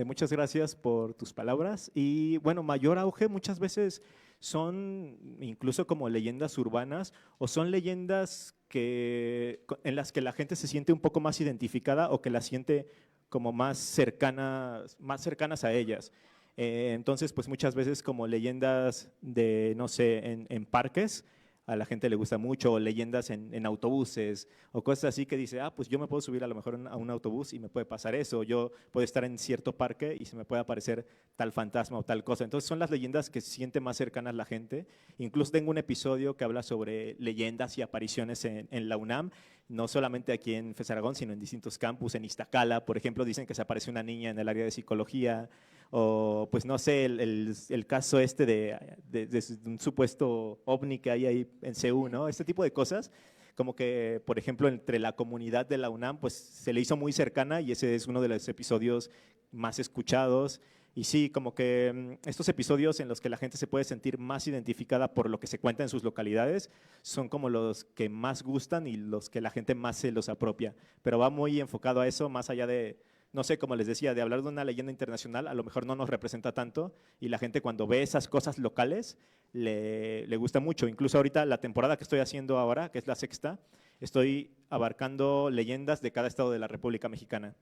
Muchas gracias por tus palabras. Y bueno, mayor auge muchas veces son incluso como leyendas urbanas o son leyendas en las que la gente se siente un poco más identificada o que las siente como más cercanas a ellas. Entonces, pues muchas veces como leyendas de, no sé, en parques, a la gente le gusta mucho, o leyendas en autobuses, o cosas así que dice, pues yo me puedo subir a lo mejor a un autobús y me puede pasar eso, o yo puedo estar en cierto parque y se me puede aparecer tal fantasma o tal cosa. Entonces son las leyendas que se siente más cercanas la gente. Incluso tengo un episodio que habla sobre leyendas y apariciones en la UNAM, no solamente aquí en FES Aragón, sino en distintos campus. En Iztacala, por ejemplo, dicen que se apareció una niña en el área de psicología, o pues no sé, el caso este de un supuesto ovni que hay ahí en CU, ¿no? Este tipo de cosas, como que, por ejemplo, entre la comunidad de la UNAM, pues se le hizo muy cercana y ese es uno de los episodios más escuchados. Y sí, como que estos episodios en los que la gente se puede sentir más identificada por lo que se cuenta en sus localidades son como los que más gustan y los que la gente más se los apropia. Pero va muy enfocado a eso, más allá de, no sé, como les decía, de hablar de una leyenda internacional, a lo mejor no nos representa tanto y la gente cuando ve esas cosas locales le gusta mucho. Incluso ahorita la temporada que estoy haciendo ahora, que es la sexta, estoy abarcando leyendas de cada estado de la República Mexicana.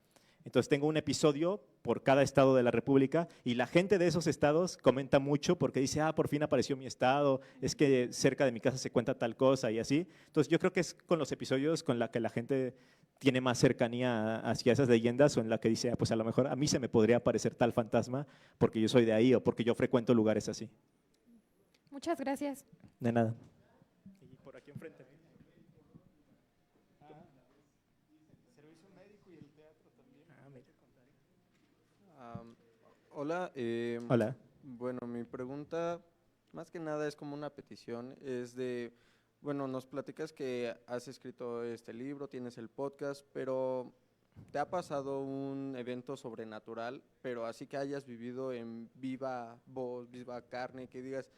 Entonces tengo un episodio por cada estado de la República y la gente de esos estados comenta mucho porque dice, por fin apareció mi estado, es que cerca de mi casa se cuenta tal cosa y así. Entonces yo creo que es con los episodios con la que la gente tiene más cercanía hacia esas leyendas o en la que dice, pues a lo mejor a mí se me podría aparecer tal fantasma porque yo soy de ahí o porque yo frecuento lugares así. Muchas gracias. De nada. Y por aquí enfrente. Hola. Hola. Bueno, mi pregunta más que nada es como una petición, es de, bueno, nos platicas que has escrito este libro, tienes el podcast, pero ¿te ha pasado un evento sobrenatural, pero así que hayas vivido en viva voz, viva carne, que digas,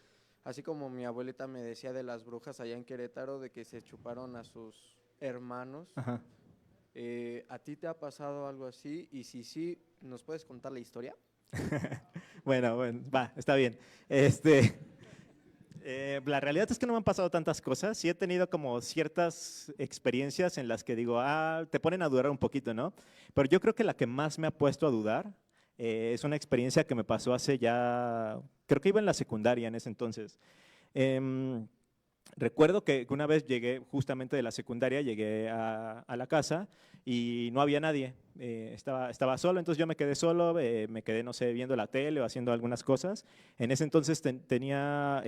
así como mi abuelita me decía de las brujas allá en Querétaro, de que se chuparon a sus hermanos? Ajá. ¿A ti te ha pasado algo así? Y si sí, ¿nos puedes contar la historia? Bueno, va, está bien. La realidad es que no me han pasado tantas cosas. Sí he tenido como ciertas experiencias en las que digo, te ponen a dudar un poquito, ¿no? Pero yo creo que la que más me ha puesto a dudar es una experiencia que me pasó hace ya, creo que iba en la secundaria en ese entonces. Recuerdo que una vez llegué justamente de la secundaria, llegué a la casa y no había nadie, estaba solo, entonces yo me quedé solo, me quedé, no sé, viendo la tele o haciendo algunas cosas. En ese entonces tenía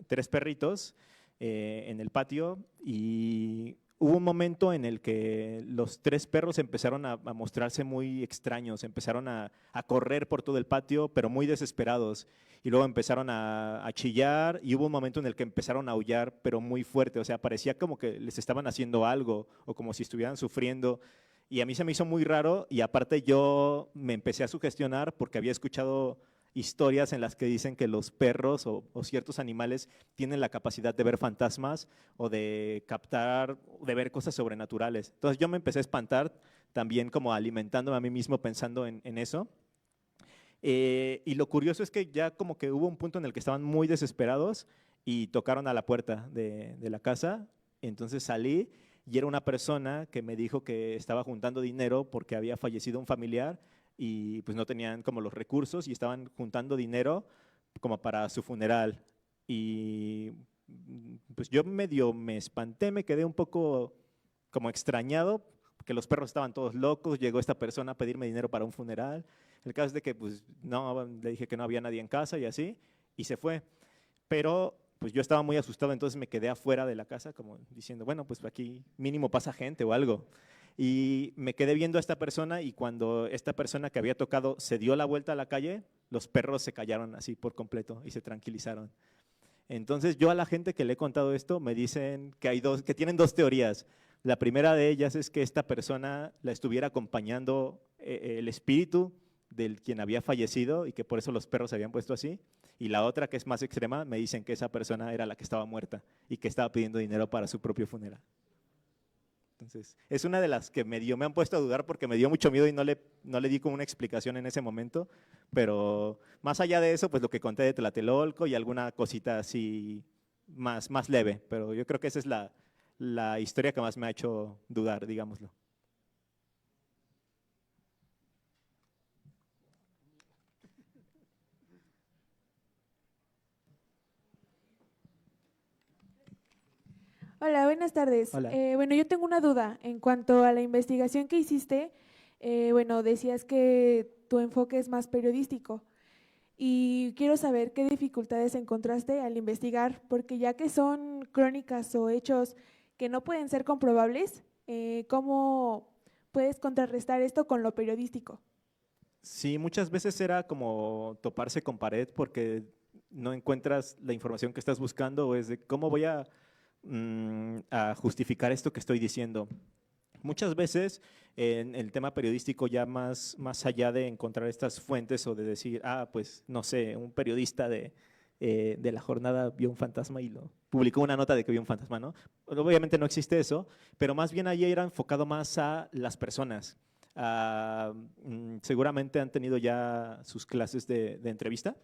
3 perritos en el patio y hubo un momento en el que los 3 perros empezaron a mostrarse muy extraños, empezaron a correr por todo el patio, pero muy desesperados. Y luego empezaron a chillar y hubo un momento en el que empezaron a aullar, pero muy fuerte. O sea, parecía como que les estaban haciendo algo o como si estuvieran sufriendo. Y a mí se me hizo muy raro y aparte yo me empecé a sugestionar porque había escuchado historias en las que dicen que los perros o ciertos animales tienen la capacidad de ver fantasmas o de captar, de ver cosas sobrenaturales. Entonces yo me empecé a espantar también como alimentándome a mí mismo pensando en eso. Y lo curioso es que ya como que hubo un punto en el que estaban muy desesperados y tocaron a la puerta de la casa. Entonces salí y era una persona que me dijo que estaba juntando dinero porque había fallecido un familiar y pues no tenían como los recursos y estaban juntando dinero como para su funeral. Y pues yo medio me espanté, me quedé un poco como extrañado porque los perros estaban todos locos, llegó esta persona a pedirme dinero para un funeral. El caso es de que pues no, le dije que no había nadie en casa y así, y se fue. Pero pues yo estaba muy asustado, entonces me quedé afuera de la casa como diciendo, bueno, pues aquí mínimo pasa gente o algo. Y me quedé viendo a esta persona y cuando esta persona que había tocado se dio la vuelta a la calle, los perros se callaron así por completo y se tranquilizaron. Entonces yo a la gente que le he contado esto me dicen que tienen 2 teorías. La primera de ellas es que esta persona la estuviera acompañando el espíritu del quien había fallecido y que por eso los perros se habían puesto así. Y la otra, que es más extrema, me dicen que esa persona era la que estaba muerta y que estaba pidiendo dinero para su propio funeral. Entonces, es una de las que me han puesto a dudar porque me dio mucho miedo y no le di como una explicación en ese momento, pero más allá de eso, pues lo que conté de Tlatelolco y alguna cosita así más leve, pero yo creo que esa es la historia que más me ha hecho dudar, digámoslo. Hola, buenas tardes. Hola. Bueno, yo tengo una duda en cuanto a la investigación que hiciste. Bueno, decías que tu enfoque es más periodístico y quiero saber qué dificultades encontraste al investigar, porque ya que son crónicas o hechos que no pueden ser comprobables, ¿cómo puedes contrarrestar esto con lo periodístico? Sí, muchas veces era como toparse con pared porque no encuentras la información que estás buscando o es de cómo voy a justificar esto que estoy diciendo. Muchas veces en el tema periodístico ya más allá de encontrar estas fuentes o de decir, pues no sé, un periodista de la jornada vio un fantasma y lo publicó una nota de que vio un fantasma, ¿no? Obviamente no existe eso, pero más bien ahí era enfocado más a las personas. Seguramente han tenido ya sus clases de entrevista.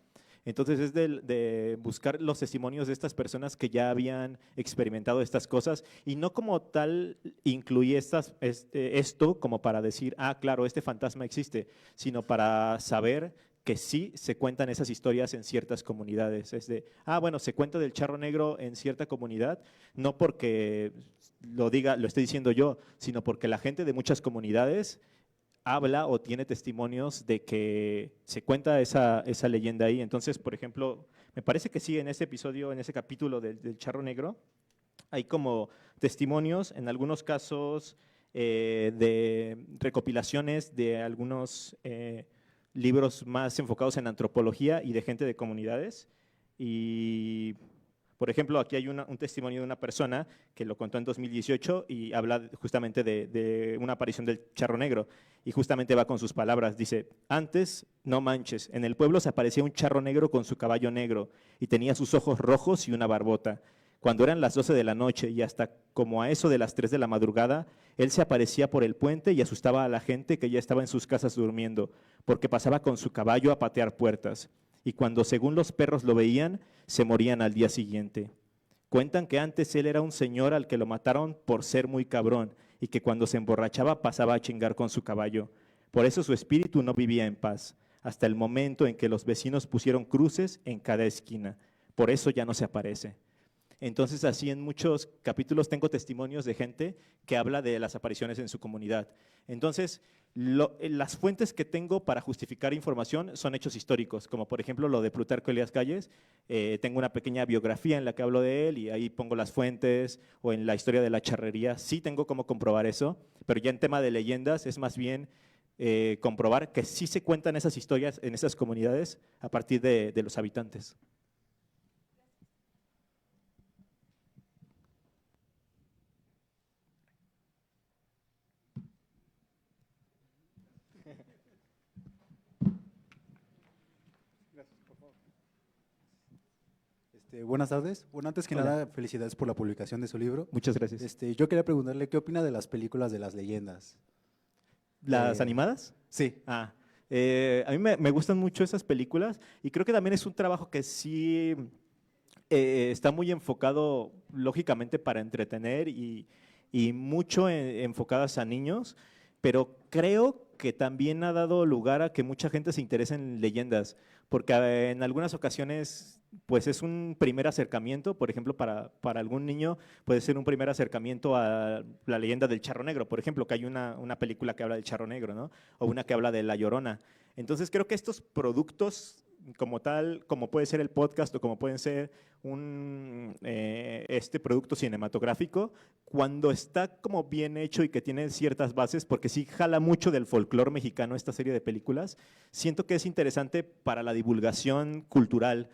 Entonces es de buscar los testimonios de estas personas que ya habían experimentado estas cosas y no como tal incluí esto como para decir, claro, este fantasma existe, sino para saber que sí se cuentan esas historias en ciertas comunidades. Es de, bueno, se cuenta del charro negro en cierta comunidad, no porque lo esté diciendo yo, sino porque la gente de muchas comunidades habla o tiene testimonios de que se cuenta esa leyenda ahí. Entonces, por ejemplo, me parece que sí, en ese episodio, en ese capítulo del Charro Negro, hay como testimonios, en algunos casos, de recopilaciones de algunos libros más enfocados en antropología y de gente de comunidades. Y por ejemplo, aquí hay un testimonio de una persona que lo contó en 2018 y habla justamente de una aparición del charro negro y justamente va con sus palabras, dice, antes, no manches, en el pueblo se aparecía un charro negro con su caballo negro y tenía sus ojos rojos y una barbota. Cuando eran las 12 de la noche y hasta como a eso de las 3 de la madrugada, él se aparecía por el puente y asustaba a la gente que ya estaba en sus casas durmiendo, porque pasaba con su caballo a patear puertas. Y cuando según los perros lo veían, se morían al día siguiente. Cuentan que antes él era un señor al que lo mataron por ser muy cabrón y que cuando se emborrachaba pasaba a chingar con su caballo. Por eso su espíritu no vivía en paz, hasta el momento en que los vecinos pusieron cruces en cada esquina. Por eso ya no se aparece. Entonces, así en muchos capítulos tengo testimonios de gente que habla de las apariciones en su comunidad. Entonces, las fuentes que tengo para justificar información son hechos históricos, como por ejemplo lo de Plutarco Elías Calles. Tengo una pequeña biografía en la que hablo de él y ahí pongo las fuentes, o en la historia de la charrería, sí tengo cómo comprobar eso, pero ya en tema de leyendas es más bien comprobar que sí se cuentan esas historias en esas comunidades a partir de los habitantes. Buenas tardes. Bueno, antes que Hola. nada, felicidades por la publicación de su libro. Muchas gracias. Yo quería preguntarle qué opina de las películas de las leyendas. ¿Las animadas? Sí. A mí me gustan mucho esas películas y creo que también es un trabajo que sí está muy enfocado, lógicamente, para entretener y mucho enfocadas a niños, pero creo que también ha dado lugar a que mucha gente se interese en leyendas, porque en algunas ocasiones pues es un primer acercamiento, por ejemplo, para algún niño puede ser un primer acercamiento a la leyenda del Charro Negro, por ejemplo, que hay una película que habla del Charro Negro, ¿no? O una que habla de La Llorona. Entonces creo que estos productos como tal, como puede ser el podcast o como pueden ser este producto cinematográfico, cuando está como bien hecho y que tiene ciertas bases, porque sí jala mucho del folclore mexicano esta serie de películas, siento que es interesante para la divulgación cultural,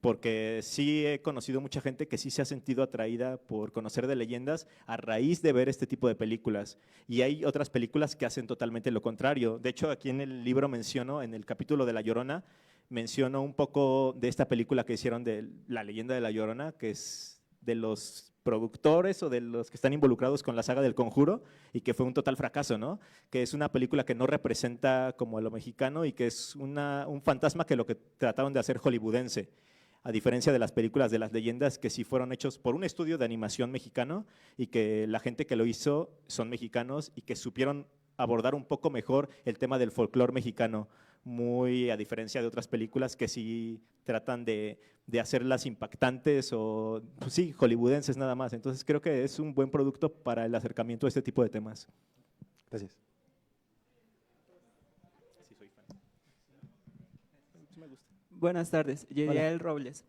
porque sí he conocido mucha gente que sí se ha sentido atraída por conocer de leyendas a raíz de ver este tipo de películas. Y hay otras películas que hacen totalmente lo contrario. De hecho, aquí en el libro menciono, en el capítulo de La Llorona, menciono un poco de esta película que hicieron de La Leyenda de La Llorona, que es de los productores o de los que están involucrados con la saga del Conjuro y que fue un total fracaso, ¿no? Que es una película que no representa como a lo mexicano y que es un fantasma que lo que trataron de hacer hollywoodense, a diferencia de las películas de las leyendas que sí fueron hechos por un estudio de animación mexicano y que la gente que lo hizo son mexicanos y que supieron abordar un poco mejor el tema del folclore mexicano, muy a diferencia de otras películas que sí tratan de hacerlas impactantes o, pues sí, hollywoodenses nada más. Entonces creo que es un buen producto para el acercamiento a este tipo de temas. Gracias. Sí, soy fan. Buenas tardes, Yediel Robles.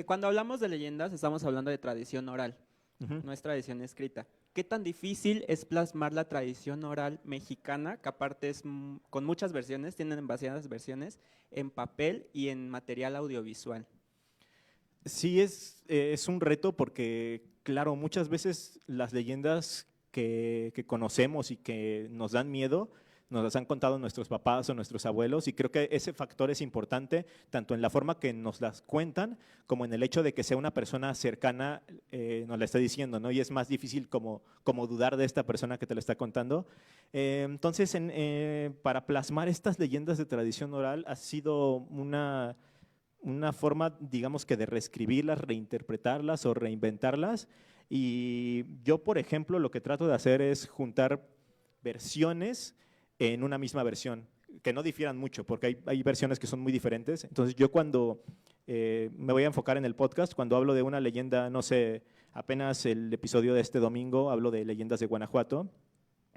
Cuando hablamos de leyendas, estamos hablando de tradición oral, no es tradición escrita. ¿Qué tan difícil es plasmar la tradición oral mexicana, que aparte es con muchas versiones, tienen demasiadas versiones, en papel y en material audiovisual? Sí, es un reto porque, claro, muchas veces las leyendas que conocemos y que nos dan miedo, nos las han contado nuestros papás o nuestros abuelos, y creo que ese factor es importante tanto en la forma que nos las cuentan como en el hecho de que sea una persona cercana nos la está diciendo, ¿no? Y es más difícil como dudar de esta persona que te lo está contando. Entonces, para plasmar estas leyendas de tradición oral ha sido una forma, digamos que de reescribirlas, reinterpretarlas o reinventarlas. Y yo, por ejemplo, lo que trato de hacer es juntar versiones en una misma versión, que no difieran mucho, porque hay versiones que son muy diferentes. Entonces yo cuando me voy a enfocar en el podcast, cuando hablo de una leyenda, no sé, apenas el episodio de este domingo hablo de leyendas de Guanajuato,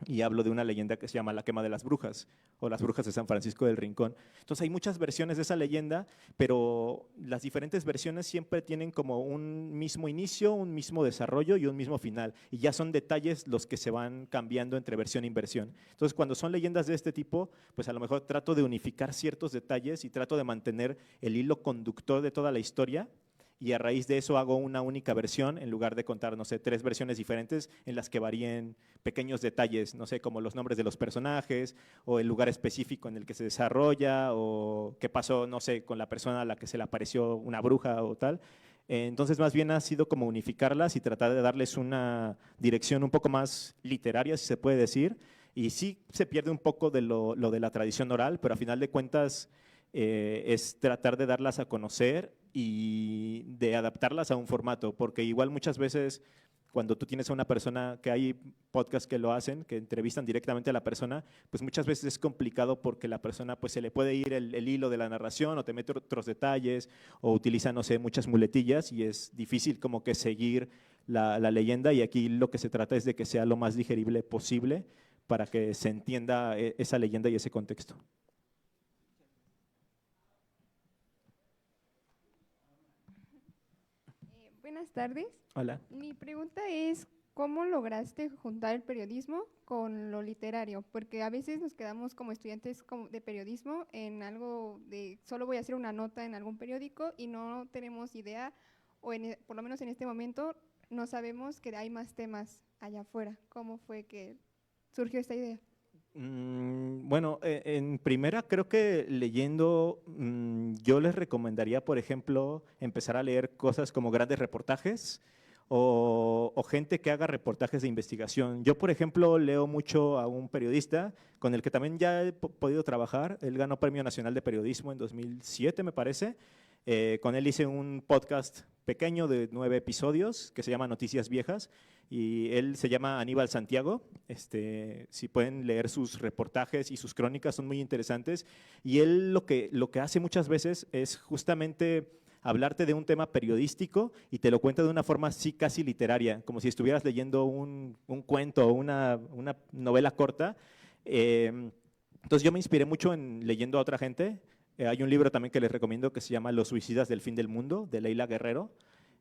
y hablo de una leyenda que se llama La Quema de las Brujas o Las Brujas de San Francisco del Rincón. Entonces hay muchas versiones de esa leyenda, pero las diferentes versiones siempre tienen como un mismo inicio, un mismo desarrollo y un mismo final, y ya son detalles los que se van cambiando entre versión y versión. Entonces cuando son leyendas de este tipo, pues a lo mejor trato de unificar ciertos detalles y trato de mantener el hilo conductor de toda la historia, y a raíz de eso hago una única versión en lugar de contar, no sé, 3 versiones diferentes en las que varíen pequeños detalles, no sé, como los nombres de los personajes o el lugar específico en el que se desarrolla o qué pasó, no sé, con la persona a la que se le apareció una bruja o tal. Entonces, más bien ha sido como unificarlas y tratar de darles una dirección un poco más literaria, si se puede decir. Y sí se pierde un poco de lo de la tradición oral, pero a final de cuentas es tratar de darlas a conocer y de adaptarlas a un formato, porque igual muchas veces cuando tú tienes a una persona, que hay podcasts que lo hacen, que entrevistan directamente a la persona, pues muchas veces es complicado porque la persona pues se le puede ir el hilo de la narración o te mete otros detalles o utiliza, no sé, muchas muletillas y es difícil como que seguir la leyenda, y aquí lo que se trata es de que sea lo más digerible posible para que se entienda esa leyenda y ese contexto. Buenas tardes. Hola. Mi pregunta es, ¿cómo lograste juntar el periodismo con lo literario? Porque a veces nos quedamos como estudiantes de periodismo en algo de solo voy a hacer una nota en algún periódico y no tenemos idea, o por lo menos en este momento no sabemos que hay más temas allá afuera. ¿Cómo fue que surgió esta idea? Bueno, en primera creo que leyendo, yo les recomendaría, por ejemplo, empezar a leer cosas como grandes reportajes o gente que haga reportajes de investigación. Yo, por ejemplo, leo mucho a un periodista con el que también ya he podido trabajar. Él ganó Premio Nacional de Periodismo en 2007, me parece. Con él hice un podcast pequeño de 9 episodios que se llama Noticias Viejas, y él se llama Aníbal Santiago. Si pueden leer sus reportajes y sus crónicas, son muy interesantes, y él lo que hace muchas veces es justamente hablarte de un tema periodístico y te lo cuenta de una forma así casi literaria, como si estuvieras leyendo un cuento o una novela corta. Entonces yo me inspiré mucho en leyendo a otra gente. Hay un libro también que les recomiendo que se llama Los suicidas del fin del mundo, de Leila Guerrero,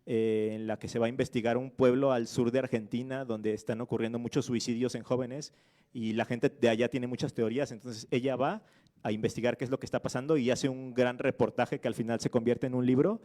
en la que se va a investigar un pueblo al sur de Argentina donde están ocurriendo muchos suicidios en jóvenes y la gente de allá tiene muchas teorías. Entonces ella va a investigar qué es lo que está pasando y hace un gran reportaje que al final se convierte en un libro.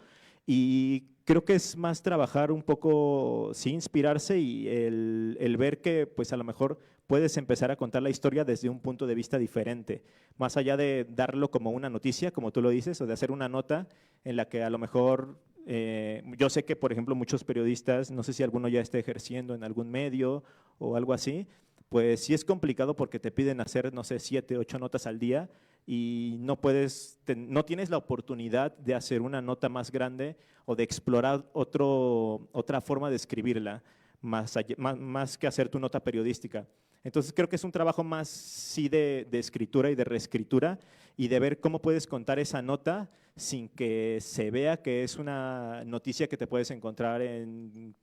Y creo que es más trabajar un poco, sí, inspirarse y el ver que pues a lo mejor puedes empezar a contar la historia desde un punto de vista diferente, más allá de darlo como una noticia, como tú lo dices, o de hacer una nota en la que a lo mejor, yo sé que por ejemplo muchos periodistas, no sé si alguno ya esté ejerciendo en algún medio o algo así, pues sí es complicado porque te piden hacer, no sé, 7, 8 notas al día y no tienes la oportunidad de hacer una nota más grande o de explorar otra forma de escribirla. más que hacer tu nota periodística. Entonces creo que es un trabajo más sí de escritura y de reescritura y de ver cómo puedes contar esa nota sin que se vea que es una noticia que te puedes encontrar en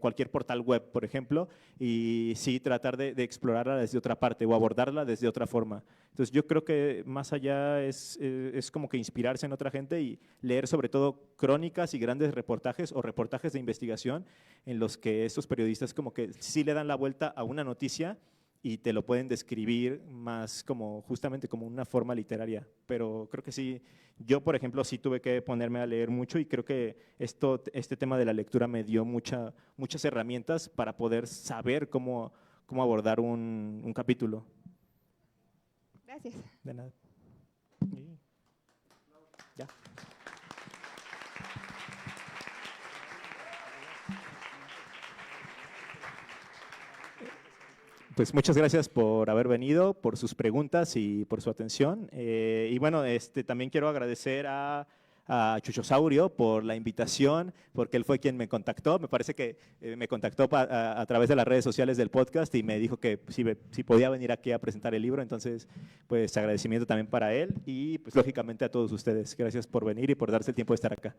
cualquier portal web, por ejemplo, y sí tratar de explorarla desde otra parte o abordarla desde otra forma. Entonces yo creo que más allá es como que inspirarse en otra gente y leer sobre todo crónicas y grandes reportajes o reportajes de investigación en los que estos periodistas como que sí le dan la vuelta a una noticia y te lo pueden describir más como justamente como una forma literaria. Pero creo que sí, yo por ejemplo sí tuve que ponerme a leer mucho y creo que este tema de la lectura me dio muchas herramientas para poder saber cómo abordar un capítulo. Gracias. De nada. Y ya. Pues muchas gracias por haber venido, por sus preguntas y por su atención. Y bueno, también quiero agradecer a Chuchosaurio por la invitación, porque él fue quien me contactó. Me parece que me contactó a través de las redes sociales del podcast y me dijo que si podía venir aquí a presentar el libro. Entonces, pues agradecimiento también para él y pues lógicamente a todos ustedes. Gracias por venir y por darse el tiempo de estar acá.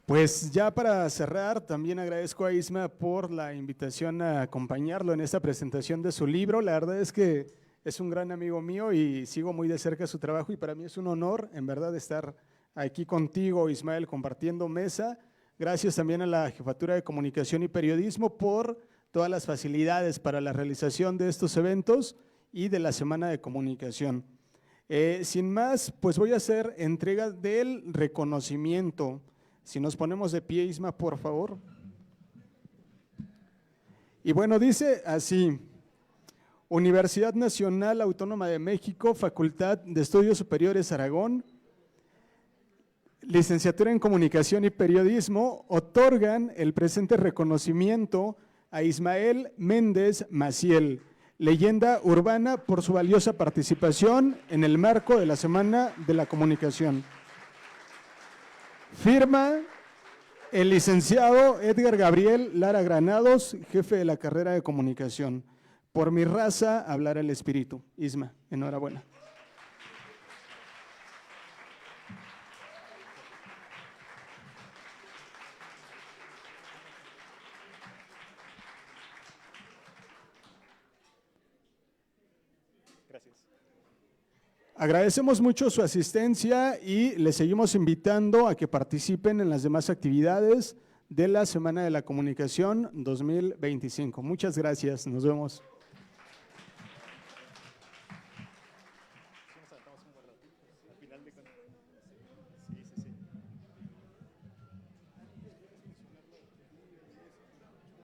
Pues ya para cerrar, también agradezco a Isma por la invitación a acompañarlo en esta presentación de su libro. La verdad es que es un gran amigo mío y sigo muy de cerca su trabajo y para mí es un honor, en verdad, estar aquí contigo, Ismael, compartiendo mesa. Gracias también a la Jefatura de Comunicación y Periodismo por todas las facilidades para la realización de estos eventos y de la Semana de Comunicación. Sin más, pues voy a hacer entrega del reconocimiento. Si nos ponemos de pie, Isma, por favor. Y bueno, dice así: Universidad Nacional Autónoma de México, Facultad de Estudios Superiores Aragón, Licenciatura en Comunicación y Periodismo, otorgan el presente reconocimiento a Ismael Méndez Maciel, leyenda urbana, por su valiosa participación en el marco de la Semana de la Comunicación. Firma el licenciado Edgar Gabriel Lara Granados, jefe de la carrera de Comunicación. Por mi raza hablará el espíritu. Isma, enhorabuena. Agradecemos mucho su asistencia y les seguimos invitando a que participen en las demás actividades de la Semana de la Comunicación 2025. Muchas gracias, nos vemos.